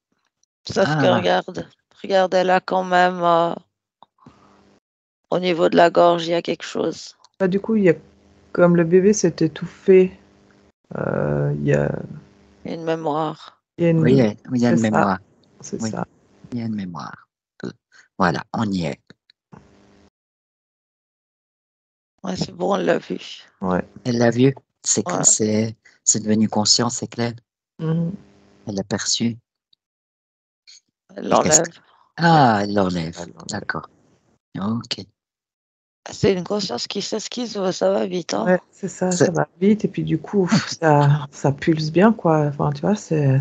Sauf que regarde, elle a quand même, au niveau de la gorge, il y a quelque chose. Bah, du coup, comme le bébé s'est étouffé, il y a une mémoire. Oui, il y a une mémoire. C'est oui, ça. Il y a une mémoire. Voilà, on y est. Ouais, c'est bon, elle l'a vu. Ouais. Elle l'a vu. C'est devenu conscient, c'est clair. Mmh. Elle l'a perçu. Elle l'enlève. Ah, elle l'enlève. Elle l'enlève. D'accord. Ok. C'est une conscience qui s'esquisse, ça va vite. Hein. Ouais, c'est ça, ça va vite. Et puis du coup, ça pulse bien, quoi. Enfin, tu vois, c'est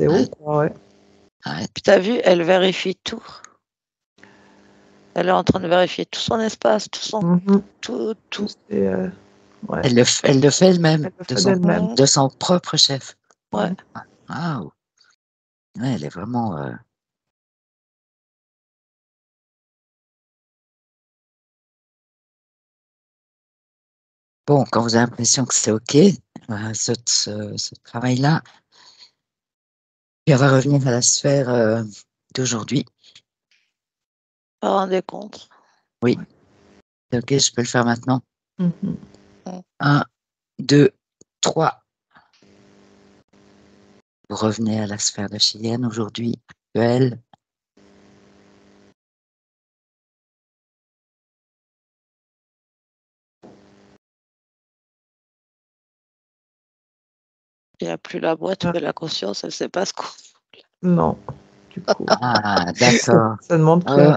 haut, quoi, ouais. Puis t'as vu, elle vérifie tout. Elle est en train de vérifier tout son espace, tout son... Tout. Ouais. Elle le fait elle-même, Elle le fait d'elle-même. de son propre chef. Ouais. Ah, ouais, elle est vraiment... Bon, quand vous avez l'impression que c'est OK, ce travail-là, puis on va revenir à la sphère d'aujourd'hui. Vous vous rendez compte? Oui. C'est OK, je peux le faire maintenant. Mhm. 1, 2, 3. Vous revenez à la sphère de Cheyenne aujourd'hui, actuelle. Il n'y a plus la boîte, mais la conscience, elle ne sait pas ce qu'on... Non, du coup. Ah, d'accord. Ça demande plus.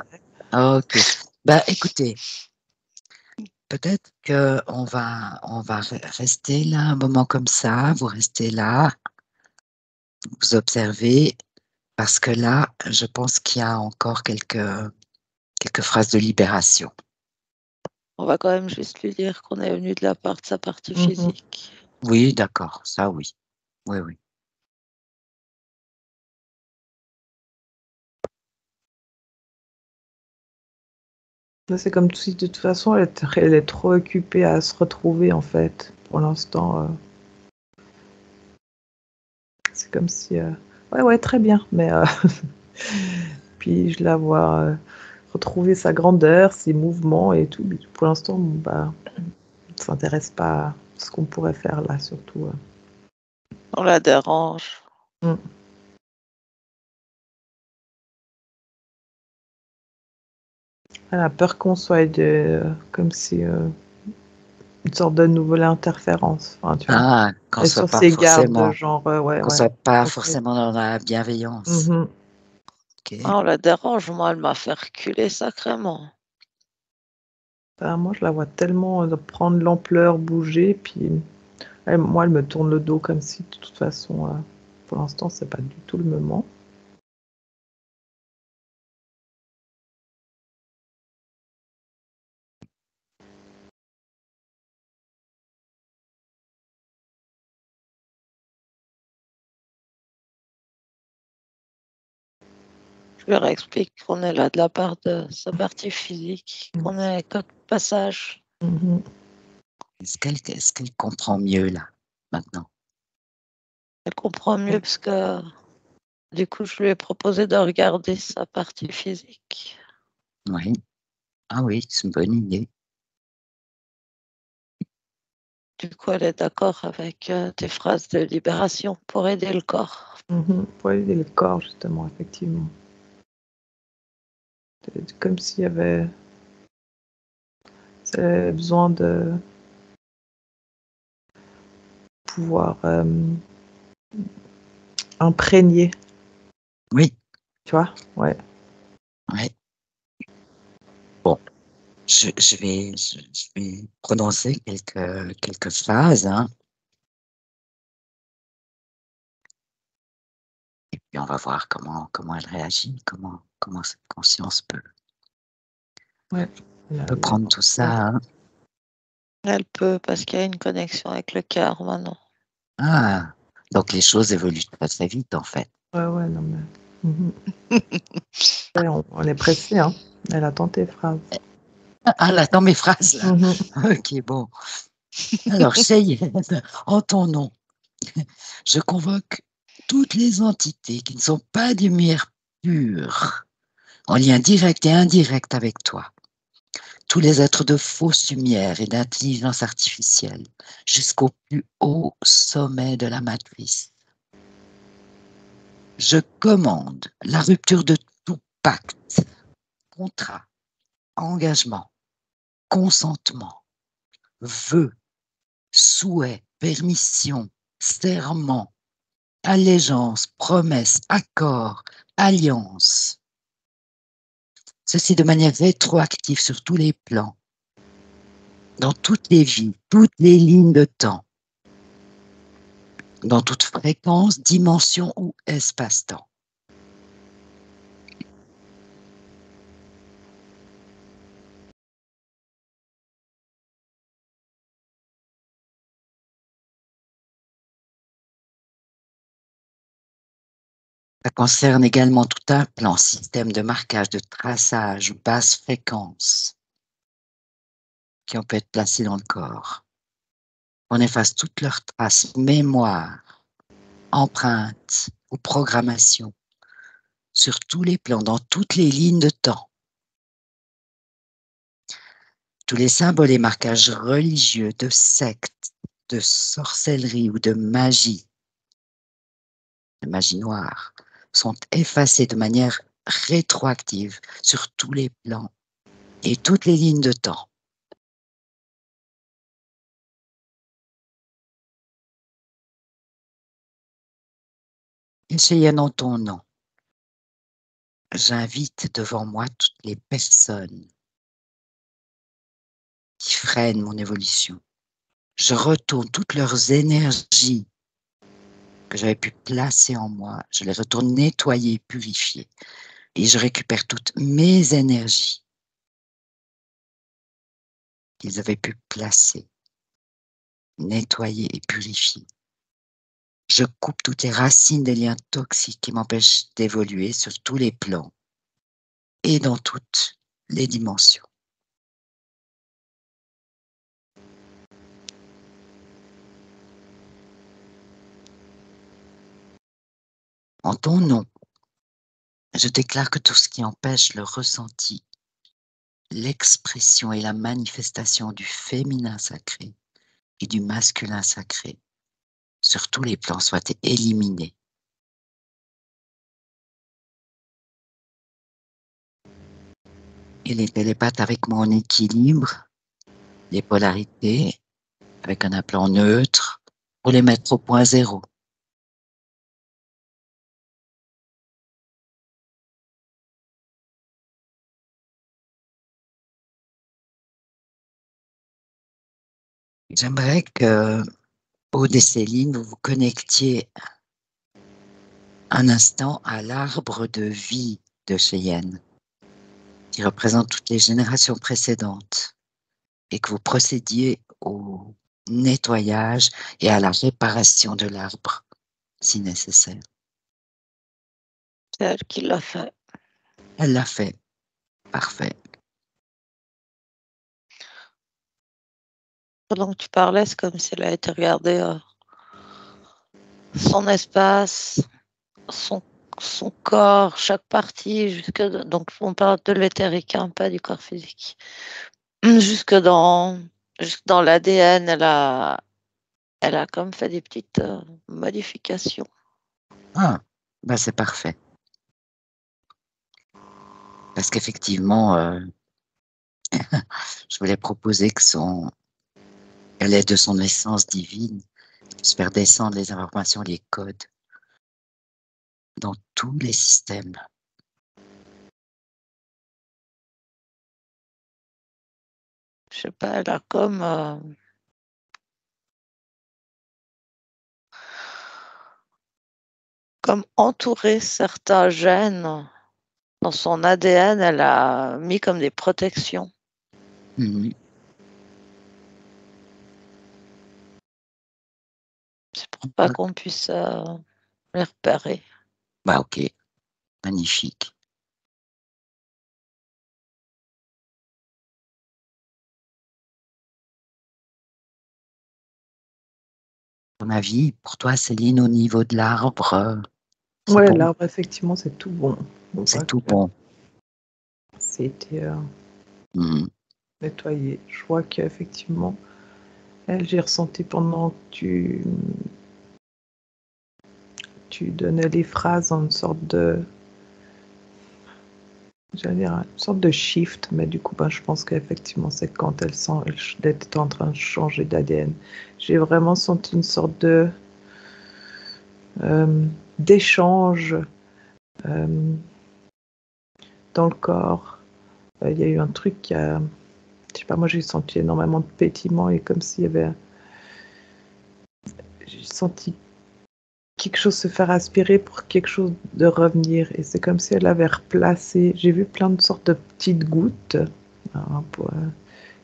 OK. Bah, écoutez, peut-être qu'on va rester là un moment comme ça. Vous restez là, vous observez, parce que là, je pense qu'il y a encore quelques phrases de libération. On va quand même juste lui dire qu'on est venu de la part de sa partie physique. Oui, d'accord, ça oui. Oui, oui. C'est comme si de toute façon elle est trop occupée à se retrouver en fait. Pour l'instant, c'est comme si ouais très bien, mais puis je la vois retrouver sa grandeur, ses mouvements et tout. Mais pour l'instant, bah, on ne s'intéresse pas à ce qu'on pourrait faire là, surtout. On la dérange. Elle a peur qu'on soit comme si une sorte de nouvelle interférence. Enfin, tu vois. Ah, qu'on Et soit sur pas ses gardes, forcément, genre, qu'on soit pas forcément dans la bienveillance. OK. Ah, on la dérange, moi, elle m'a fait reculer sacrément. Bah, moi, je la vois tellement prendre l'ampleur, bouger, puis moi, elle me tourne le dos comme si, de toute façon, pour l'instant, c'est pas du tout le moment. Je leur explique qu'on est là de la part de sa partie physique, qu'on est que de passage. Est-ce qu'elle comprend mieux là, maintenant? Elle comprend mieux parce que du coup, je lui ai proposé de regarder sa partie physique. Oui. Ah oui, c'est une bonne idée. Du coup, elle est d'accord avec tes phrases de libération pour aider le corps. Pour aider le corps, justement, effectivement. C'est comme s'il y avait besoin de pouvoir imprégner. Oui. Tu vois? Ouais. Ouais. Bon, je vais prononcer quelques phrases, hein. Et puis on va voir comment elle réagit, comment cette conscience peut prendre tout ça, hein. Elle peut parce qu'il y a une connexion avec le cœur maintenant. Ah, donc les choses évoluent très très vite en fait. Ouais, non mais. Ouais, on est pressé, hein. Elle attend tes phrases. Ah, elle attend mes phrases là. Ok, bon. Alors, Cheyenne, en ton nom, je convoque toutes les entités qui ne sont pas des lumière pure, en lien direct et indirect avec toi. Tous les êtres de fausse lumière et d'intelligence artificielle, jusqu'au plus haut sommet de la matrice. Je commande la rupture de tout pacte, contrat, engagement, consentement, vœu, souhait, permission, serment, allégeance, promesse, accord, alliance. Ceci de manière rétroactive sur tous les plans, dans toutes les vies, toutes les lignes de temps, dans toute fréquence, dimension ou espace-temps. Ça concerne également tout un plan, système de marquage, de traçage, basse fréquence, qui ont pu être placés dans le corps. On efface toutes leurs traces, mémoire, empreintes ou programmation, sur tous les plans, dans toutes les lignes de temps. Tous les symboles et marquages religieux, de sectes, de sorcellerie ou de magie noire, sont effacés de manière rétroactive sur tous les plans et toutes les lignes de temps. Et Cheyenne, en ton nom, j'invite devant moi toutes les personnes qui freinent mon évolution. Je retourne toutes leurs énergies que j'avais pu placer en moi, je les retourne nettoyer, purifier, et je récupère toutes mes énergies qu'ils avaient pu placer, nettoyer et purifier. Je coupe toutes les racines des liens toxiques qui m'empêchent d'évoluer sur tous les plans et dans toutes les dimensions. En ton nom, je déclare que tout ce qui empêche le ressenti, l'expression et la manifestation du féminin sacré et du masculin sacré sur tous les plans soit éliminé. Et les télépathes avec mon équilibre, les polarités, avec un implant neutre, pour les mettre au point zéro. J'aimerais que, Aude et Céline, vous vous connectiez un instant à l'arbre de vie de Cheyenne, qui représente toutes les générations précédentes, et que vous procédiez au nettoyage et à la réparation de l'arbre, si nécessaire. C'est elle qui l'a fait. Elle l'a fait. Parfait. Pendant que tu parlais, c'est comme si elle a été regarder son espace, son corps, chaque partie, donc on parle de l'éthérique, hein, pas du corps physique. Jusque dans l'ADN, elle a comme fait des petites modifications. Ah, ben c'est parfait. Parce qu'effectivement, je voulais proposer qu'elle est de son essence divine, puisse faire descendre les informations, les codes dans tous les systèmes. Je sais pas, elle a comme entouré certains gènes dans son ADN, elle a mis comme des protections. Mmh. C'est pour pas qu'on puisse les repérer. Bah ok, magnifique. À ton avis, pour toi, Céline, au niveau de l'arbre, Ouais, bon. l'arbre, effectivement, c'est tout bon. C'est tout bon. C'était Mmh. nettoyé. Je vois qu'effectivement, elle, j'ai ressenti pendant que tu donnais les phrases en une sorte de, j'allais dire, une sorte de shift, mais du coup, ben, je pense qu'effectivement, c'est quand elle était en train de changer d'ADN. J'ai vraiment senti une sorte de d'échange dans le corps. Il y a eu un truc qui a... Je sais pas, moi j'ai senti énormément de pétillement et comme s'il y avait... J'ai senti quelque chose se faire aspirer pour quelque chose de revenir. Et c'est comme si elle avait replacé... J'ai vu plein de sortes de petites gouttes.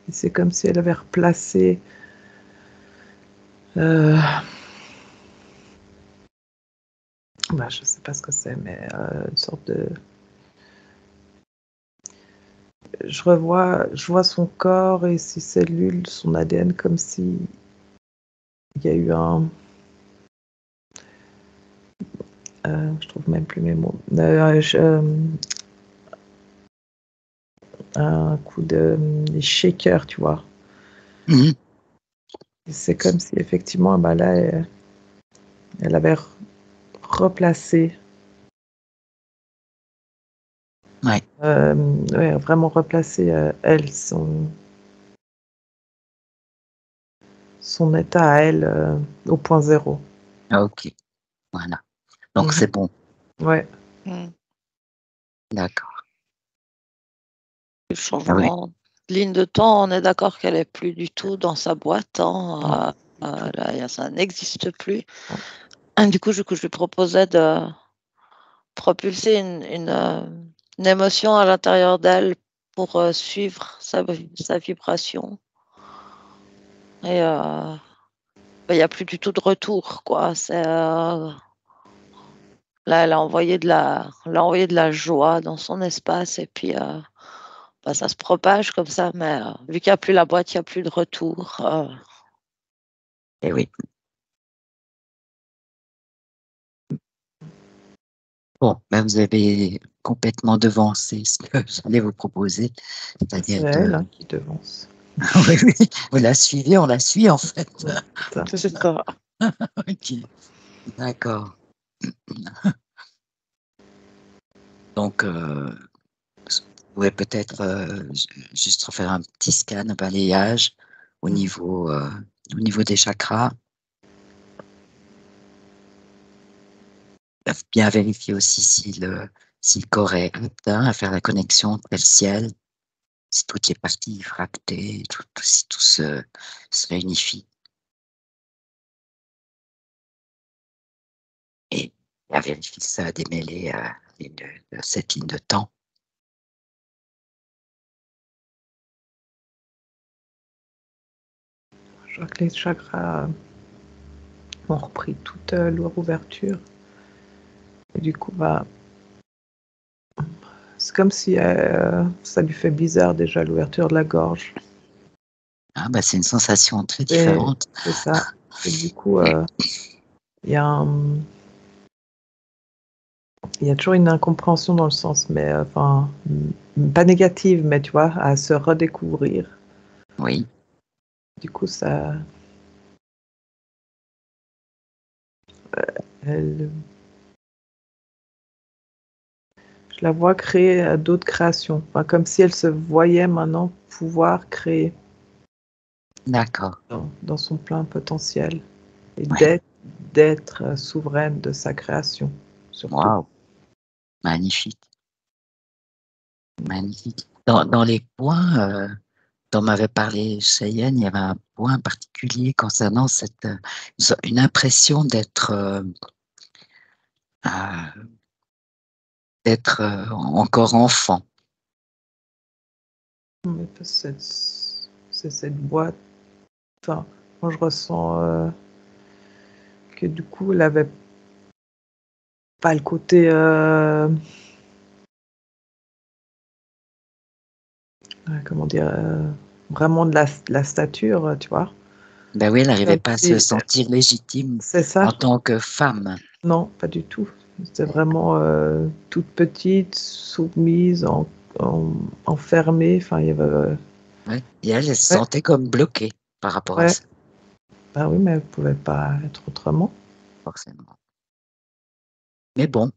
Et c'est comme si elle avait replacé... je sais pas ce que c'est, mais une sorte de... Je vois son corps et ses cellules, son ADN, comme si il y a eu un... je trouve même plus mes mots. Un coup de shaker, tu vois. Mhm. C'est comme si effectivement, là, elle avait replacé. Ouais. Ouais, vraiment replacé, elle, son état à elle au point zéro. Ah, ok. Voilà. Donc, c'est bon. Ouais. D'accord. Le changement de ligne de temps, on est d'accord qu'elle n'est plus du tout dans sa boîte. Là, ça n'existe plus. Du coup, je lui proposais de propulser une émotion à l'intérieur d'elle pour suivre sa vibration. Et il n'y a plus du tout de retour, quoi. Là, elle a envoyé de la joie dans son espace et puis ça se propage comme ça, mais vu qu'il n'y a plus la boîte, il n'y a plus de retour. Eh oui. Bon, vous avez complètement devancé ce que j'allais vous proposer. C'est elle qui devance. Oui, vous la suivez, on la suit en fait. C'est ça. Ok, d'accord. Donc, vous pouvez peut-être juste refaire un petit scan, un balayage au niveau des chakras. Bien vérifier aussi si le corps est apte à faire la connexion tel-ciel, si tout est parti fracté, si tout se réunifie. Et à vérifier que ça a démêlé cette ligne de temps. Je vois que les chakras ont repris toute leur ouverture. Et du coup, c'est comme si ça lui fait bizarre déjà l'ouverture de la gorge. Ah, c'est une sensation très différente. C'est ça. Et du coup, il y a toujours une incompréhension dans le sens, mais pas négative, mais tu vois, à se redécouvrir. Oui. Du coup, ça... je la vois créer d'autres créations, comme si elle se voyait maintenant pouvoir créer. D'accord. Dans son plein potentiel et Ouais. d'être souveraine de sa création, surtout. Waouh. Magnifique. Magnifique. Dans les points dont m'avait parlé Cheyenne, il y avait un point particulier concernant une impression d'être encore enfant. Mais c'est cette boîte. Enfin, moi je ressens que du coup, elle avait pas le côté comment dire, vraiment de la stature, tu vois. Ben oui, elle n'arrivait Comme pas à se si... sentir légitime C'est ça. en tant que femme. Non, pas du tout. C'était vraiment toute petite, soumise, enfermée. Enfin, il y avait... Ouais. Et elle se sentait comme bloquée par rapport à ça. Ben oui, mais elle ne pouvait pas être autrement. Forcément. Mais bon,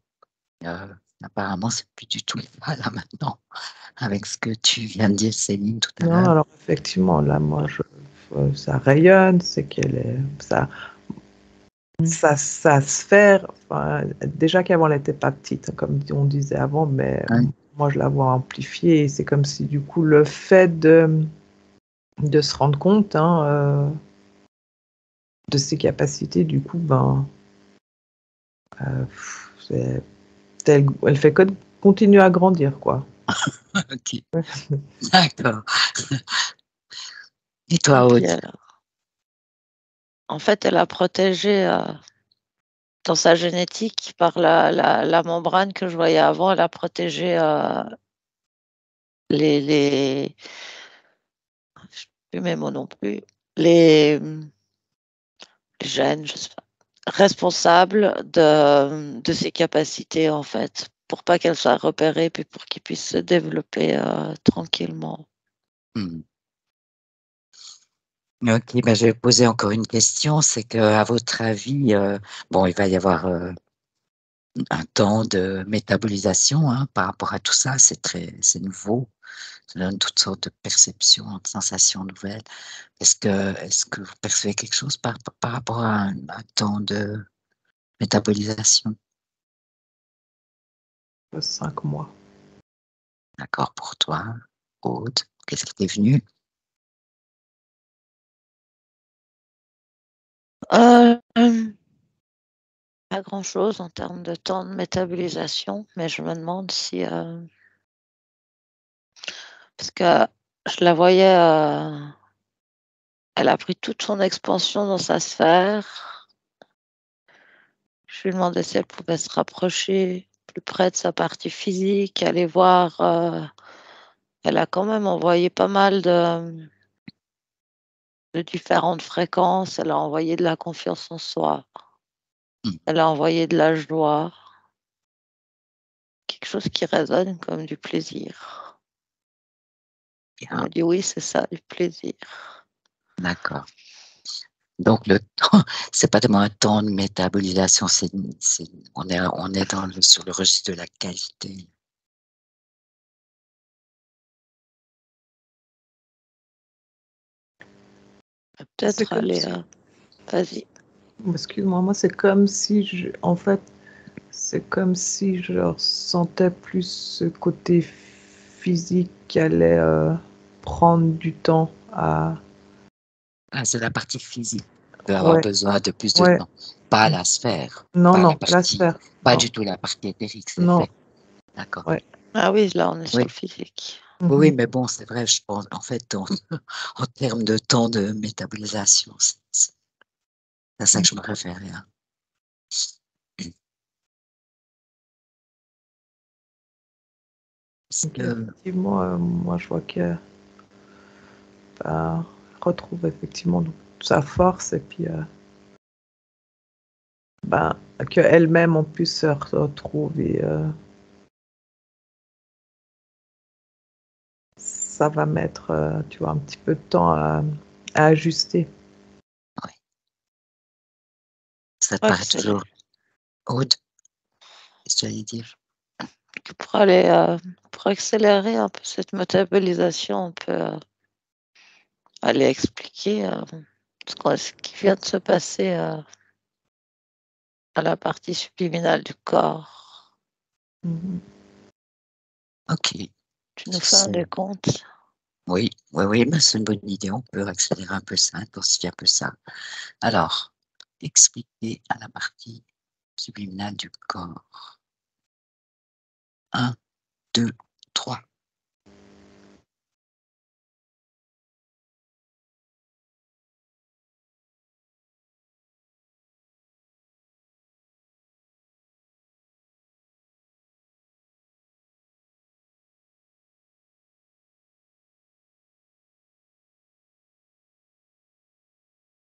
apparemment, c'est plus du tout le cas là maintenant, avec ce que tu viens de dire, Céline, tout à Non, l'heure. alors effectivement, là, moi, ça rayonne, c'est qu'elle est... Ça, sa sphère, enfin, déjà qu'avant elle n'était pas petite, comme on disait avant, mais Ouais. moi je la vois amplifiée. Et c'est comme si du coup le fait de se rendre compte de ses capacités, du coup, elle fait que continuer à grandir, quoi. Ok, d'accord. Et Et toi, puis, Aude? en fait, elle a protégé dans sa génétique par la membrane que je voyais avant, elle a protégé les je sais plus mes mots non plus, les gènes, je sais pas, responsables de ses capacités, en fait, pour pas qu'elle soit repérée, puis pour qu'il puisse se développer tranquillement. Hmm. Ok, ben je vais poser encore une question. C'est que, à votre avis, bon, il va y avoir un temps de métabolisation par rapport à tout ça. C'est nouveau. Ça donne toutes sortes de perceptions, de sensations nouvelles. Est-ce que vous percevez quelque chose par rapport à un temps de métabolisation? 5 mois. D'accord pour toi, Aude? Qu'est-ce qui t'est venu? Euh, Pas grand-chose en termes de temps de métabolisation, mais je me demande si, parce que je la voyais, elle a pris toute son expansion dans sa sphère. Je lui demandais si elle pouvait se rapprocher plus près de sa partie physique, aller voir. Elle a quand même envoyé pas mal de différentes fréquences. Elle a envoyé de la confiance en soi. Hmm. Elle a envoyé de la joie. Quelque chose qui résonne comme du plaisir. Elle Bien, m'a dit oui, c'est ça, du plaisir. d'accord. Donc le temps, c'est pas tellement un temps de métabolisation, on est sur le registre de la qualité. C'est Peut-être comme aller. si, Vas-y. excuse-moi, moi c'est comme si en fait, c'est comme si je ressentais plus ce côté physique qui allait prendre du temps à. Ah, c'est la partie physique qui peut avoir Ouais, besoin de plus de ouais. temps, pas la sphère, Non, pas non, la pas la partie, sphère. pas Non, du tout la partie éthérique, c'est non, vrai. D'accord. ouais. Ah oui, là, on est sur Oui, le physique. oui, oui, Mhm. mais bon, c'est vrai, je pense, en fait, en termes de temps de métabolisation, c'est à ça que je me référais. Parce Donc que, effectivement, moi je vois qu'elle retrouve effectivement sa force et puis qu'elle-même on puisse se retrouver. Ça va mettre, tu vois, un petit peu de temps à ajuster. ouais, ça te Ouais, paraît toujours haute, qu'est-ce que tu allais dire? pour aller, pour accélérer un peu cette métabolisation, on peut aller expliquer ce qui vient de se passer à la partie subliminale du corps. Mhm. Ok, Tu nous fais un c'est- décompte? oui, oui, oui, mais c'est une bonne idée, on peut accélérer un peu ça, intensifier un peu ça. Alors, expliquer à la partie subliminale du corps. Un, deux, trois.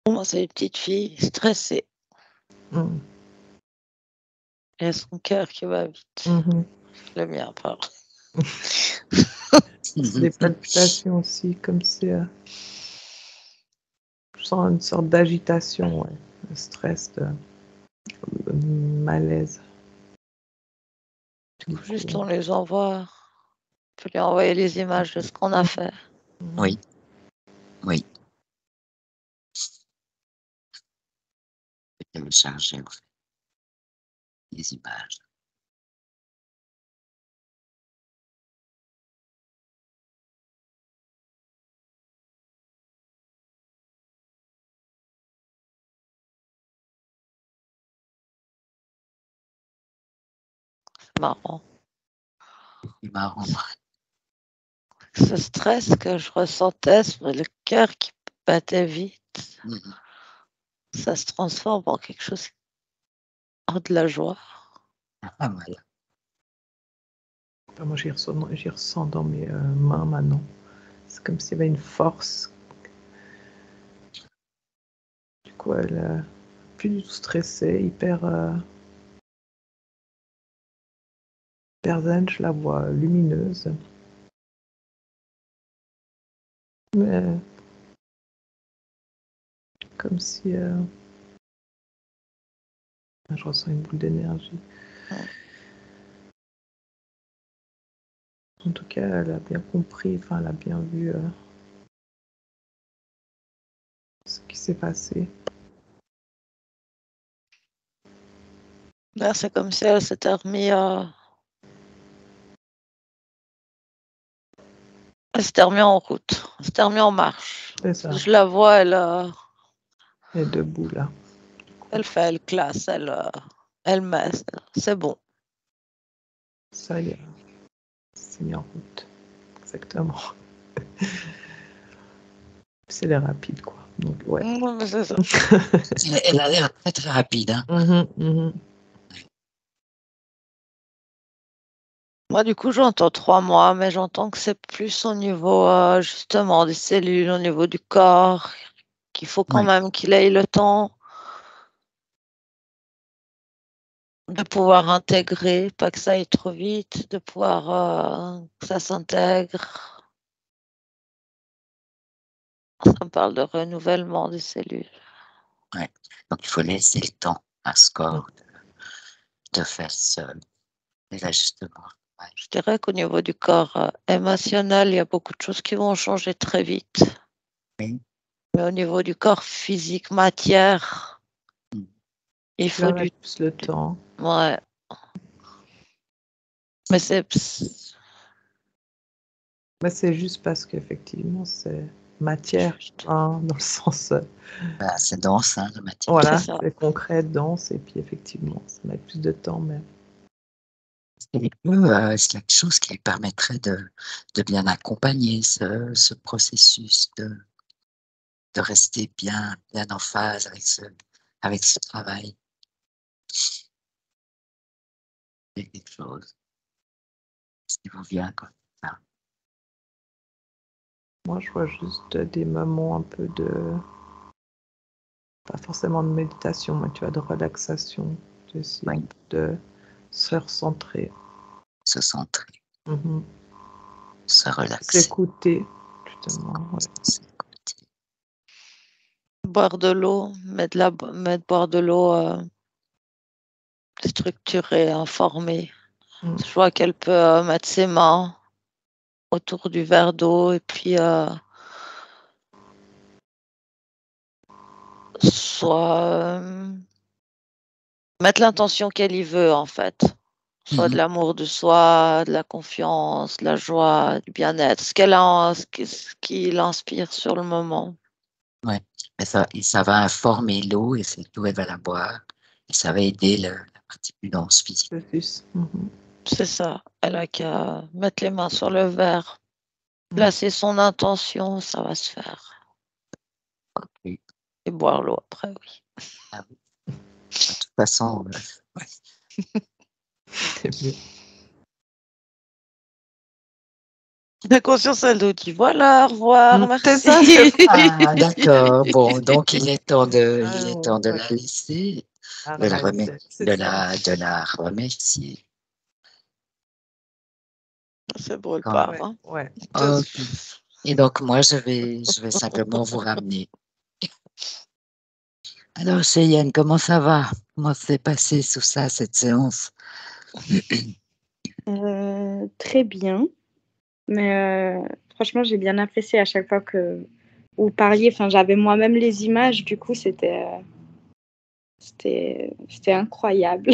Moi, c'est une petite fille stressée. Mhm. Elle a son cœur qui va vite. Mhm. Le mien, pardon. Des palpitations aussi, comme si je sens une sorte d'agitation, ouais, de stress, de malaise. Du Du coup, juste coup. on les envoie. On peut lui envoyer les images de ce qu'on a fait. Oui, oui. télécharger en fait, les images. C'est marrant. C'est marrant. Ce stress que je ressentais, le cœur qui battait vite, ça se transforme en quelque chose de la joie. Ah, voilà. Moi, j'y ressens dans mes mains maintenant. C'est comme s'il y avait une force. Du coup, elle est plus du tout stressée, hyper zen, je la vois lumineuse. Mais comme si je ressens une boule d'énergie. En tout cas, elle a bien compris, enfin, elle a bien vu ce qui s'est passé. Là, c'est comme si elle s'était remise en route, elle s'était remise en marche. C'est ça. Je la vois, elle est debout là. Elle classe, elle met, c'est bon. Ça y est, c'est mis en route. Exactement. C'est les rapides, quoi. Donc, ouais. C'est ça. Elle a l'air très très rapide. Hein. Moi, du coup, j'entends 3 mois, mais j'entends que c'est plus au niveau, justement, des cellules, au niveau du corps, qu'il faut quand même qu'il ait le temps de pouvoir intégrer, pas que ça aille trop vite, de pouvoir que ça s'intègre. Ça me parle de renouvellement des cellules. Ouais. Donc, il faut laisser le temps à ce corps de faire des ajustements. Ouais. Je dirais qu'au niveau du corps émotionnel, il y a beaucoup de choses qui vont changer très vite. Oui. Mais au niveau du corps physique, matière, il faut plus le temps. Ouais. Mais c'est juste parce qu'effectivement, c'est matière, hein, dans le sens. C'est dense, hein, la matière. Voilà, c'est concret, dense, et puis effectivement, ça met plus de temps, mais. C'est quelque chose qui lui permettrait de bien accompagner ce processus, de rester bien en phase avec ce travail. C'est quelque chose qui vous vient comme ça. Moi, je vois juste des moments un peu pas forcément de méditation, mais tu vois, de relaxation, de se recentrer. Se centrer. Se relaxer. S'écouter, justement. Ouais. S'écouter. Boire de l'eau, boire de l'eau structurée, informée. Je vois qu'elle peut mettre ses mains autour du verre d'eau et puis soit mettre l'intention qu'elle y veut, en fait. Soit de l'amour de soi, de la confiance, de la joie, du bien-être, ce qui l'inspire sur le moment. Ouais, mais ça va informer l'eau et cette eau, elle va la boire et ça va aider la partie plus dense physique. C'est ça. Elle a qu'à mettre les mains sur le verre, placer son intention, ça va se faire. Okay. Et boire l'eau après, oui. Ah oui. De toute façon, c'est mieux. La conscience, elle nous dit voilà, au revoir, merci. Ça, ah, d'accord. Bon, donc il est temps de la laisser, de la remercier. Ça brûle pas. Hein. Ouais. Okay. Et donc moi, je vais simplement vous ramener. Alors, Cheyenne, comment ça va? Comment s'est passé tout ça, cette séance? Très bien. Mais franchement, j'ai bien apprécié à chaque fois que vous parliez. Enfin, j'avais moi-même les images. Du coup, c'était C'était incroyable.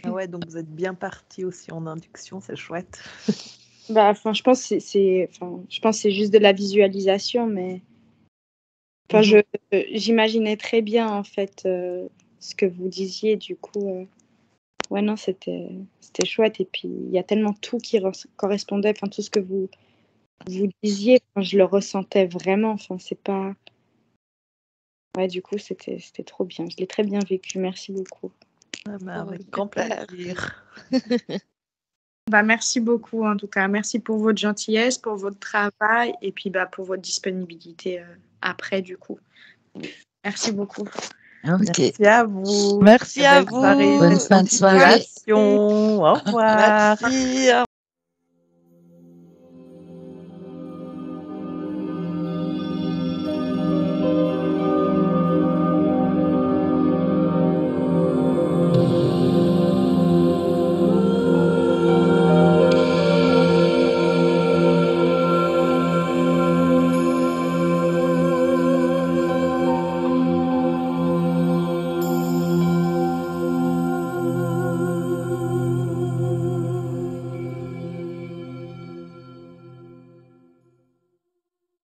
Ah ouais, donc vous êtes bien parti aussi en induction, c'est chouette. Bah, enfin, je pense que c'est juste de la visualisation, mais j'imaginais très bien en fait ce que vous disiez. Du coup, ouais, non, c'était chouette. Et puis il y a tellement tout qui correspondait. Enfin, tout ce que vous disiez, je le ressentais vraiment. Enfin, c'est pas. Ouais, du coup, c'était trop bien. Je l'ai très bien vécu. Merci beaucoup. Ah bah, avec grand plaisir. Bah, merci beaucoup en tout cas. Merci pour votre gentillesse, pour votre travail et puis pour votre disponibilité après du coup. Merci beaucoup. Ok. Merci à vous. Merci à Belle vous. soirée, Bonne belle fin de soirée. continuation. Au revoir. Merci.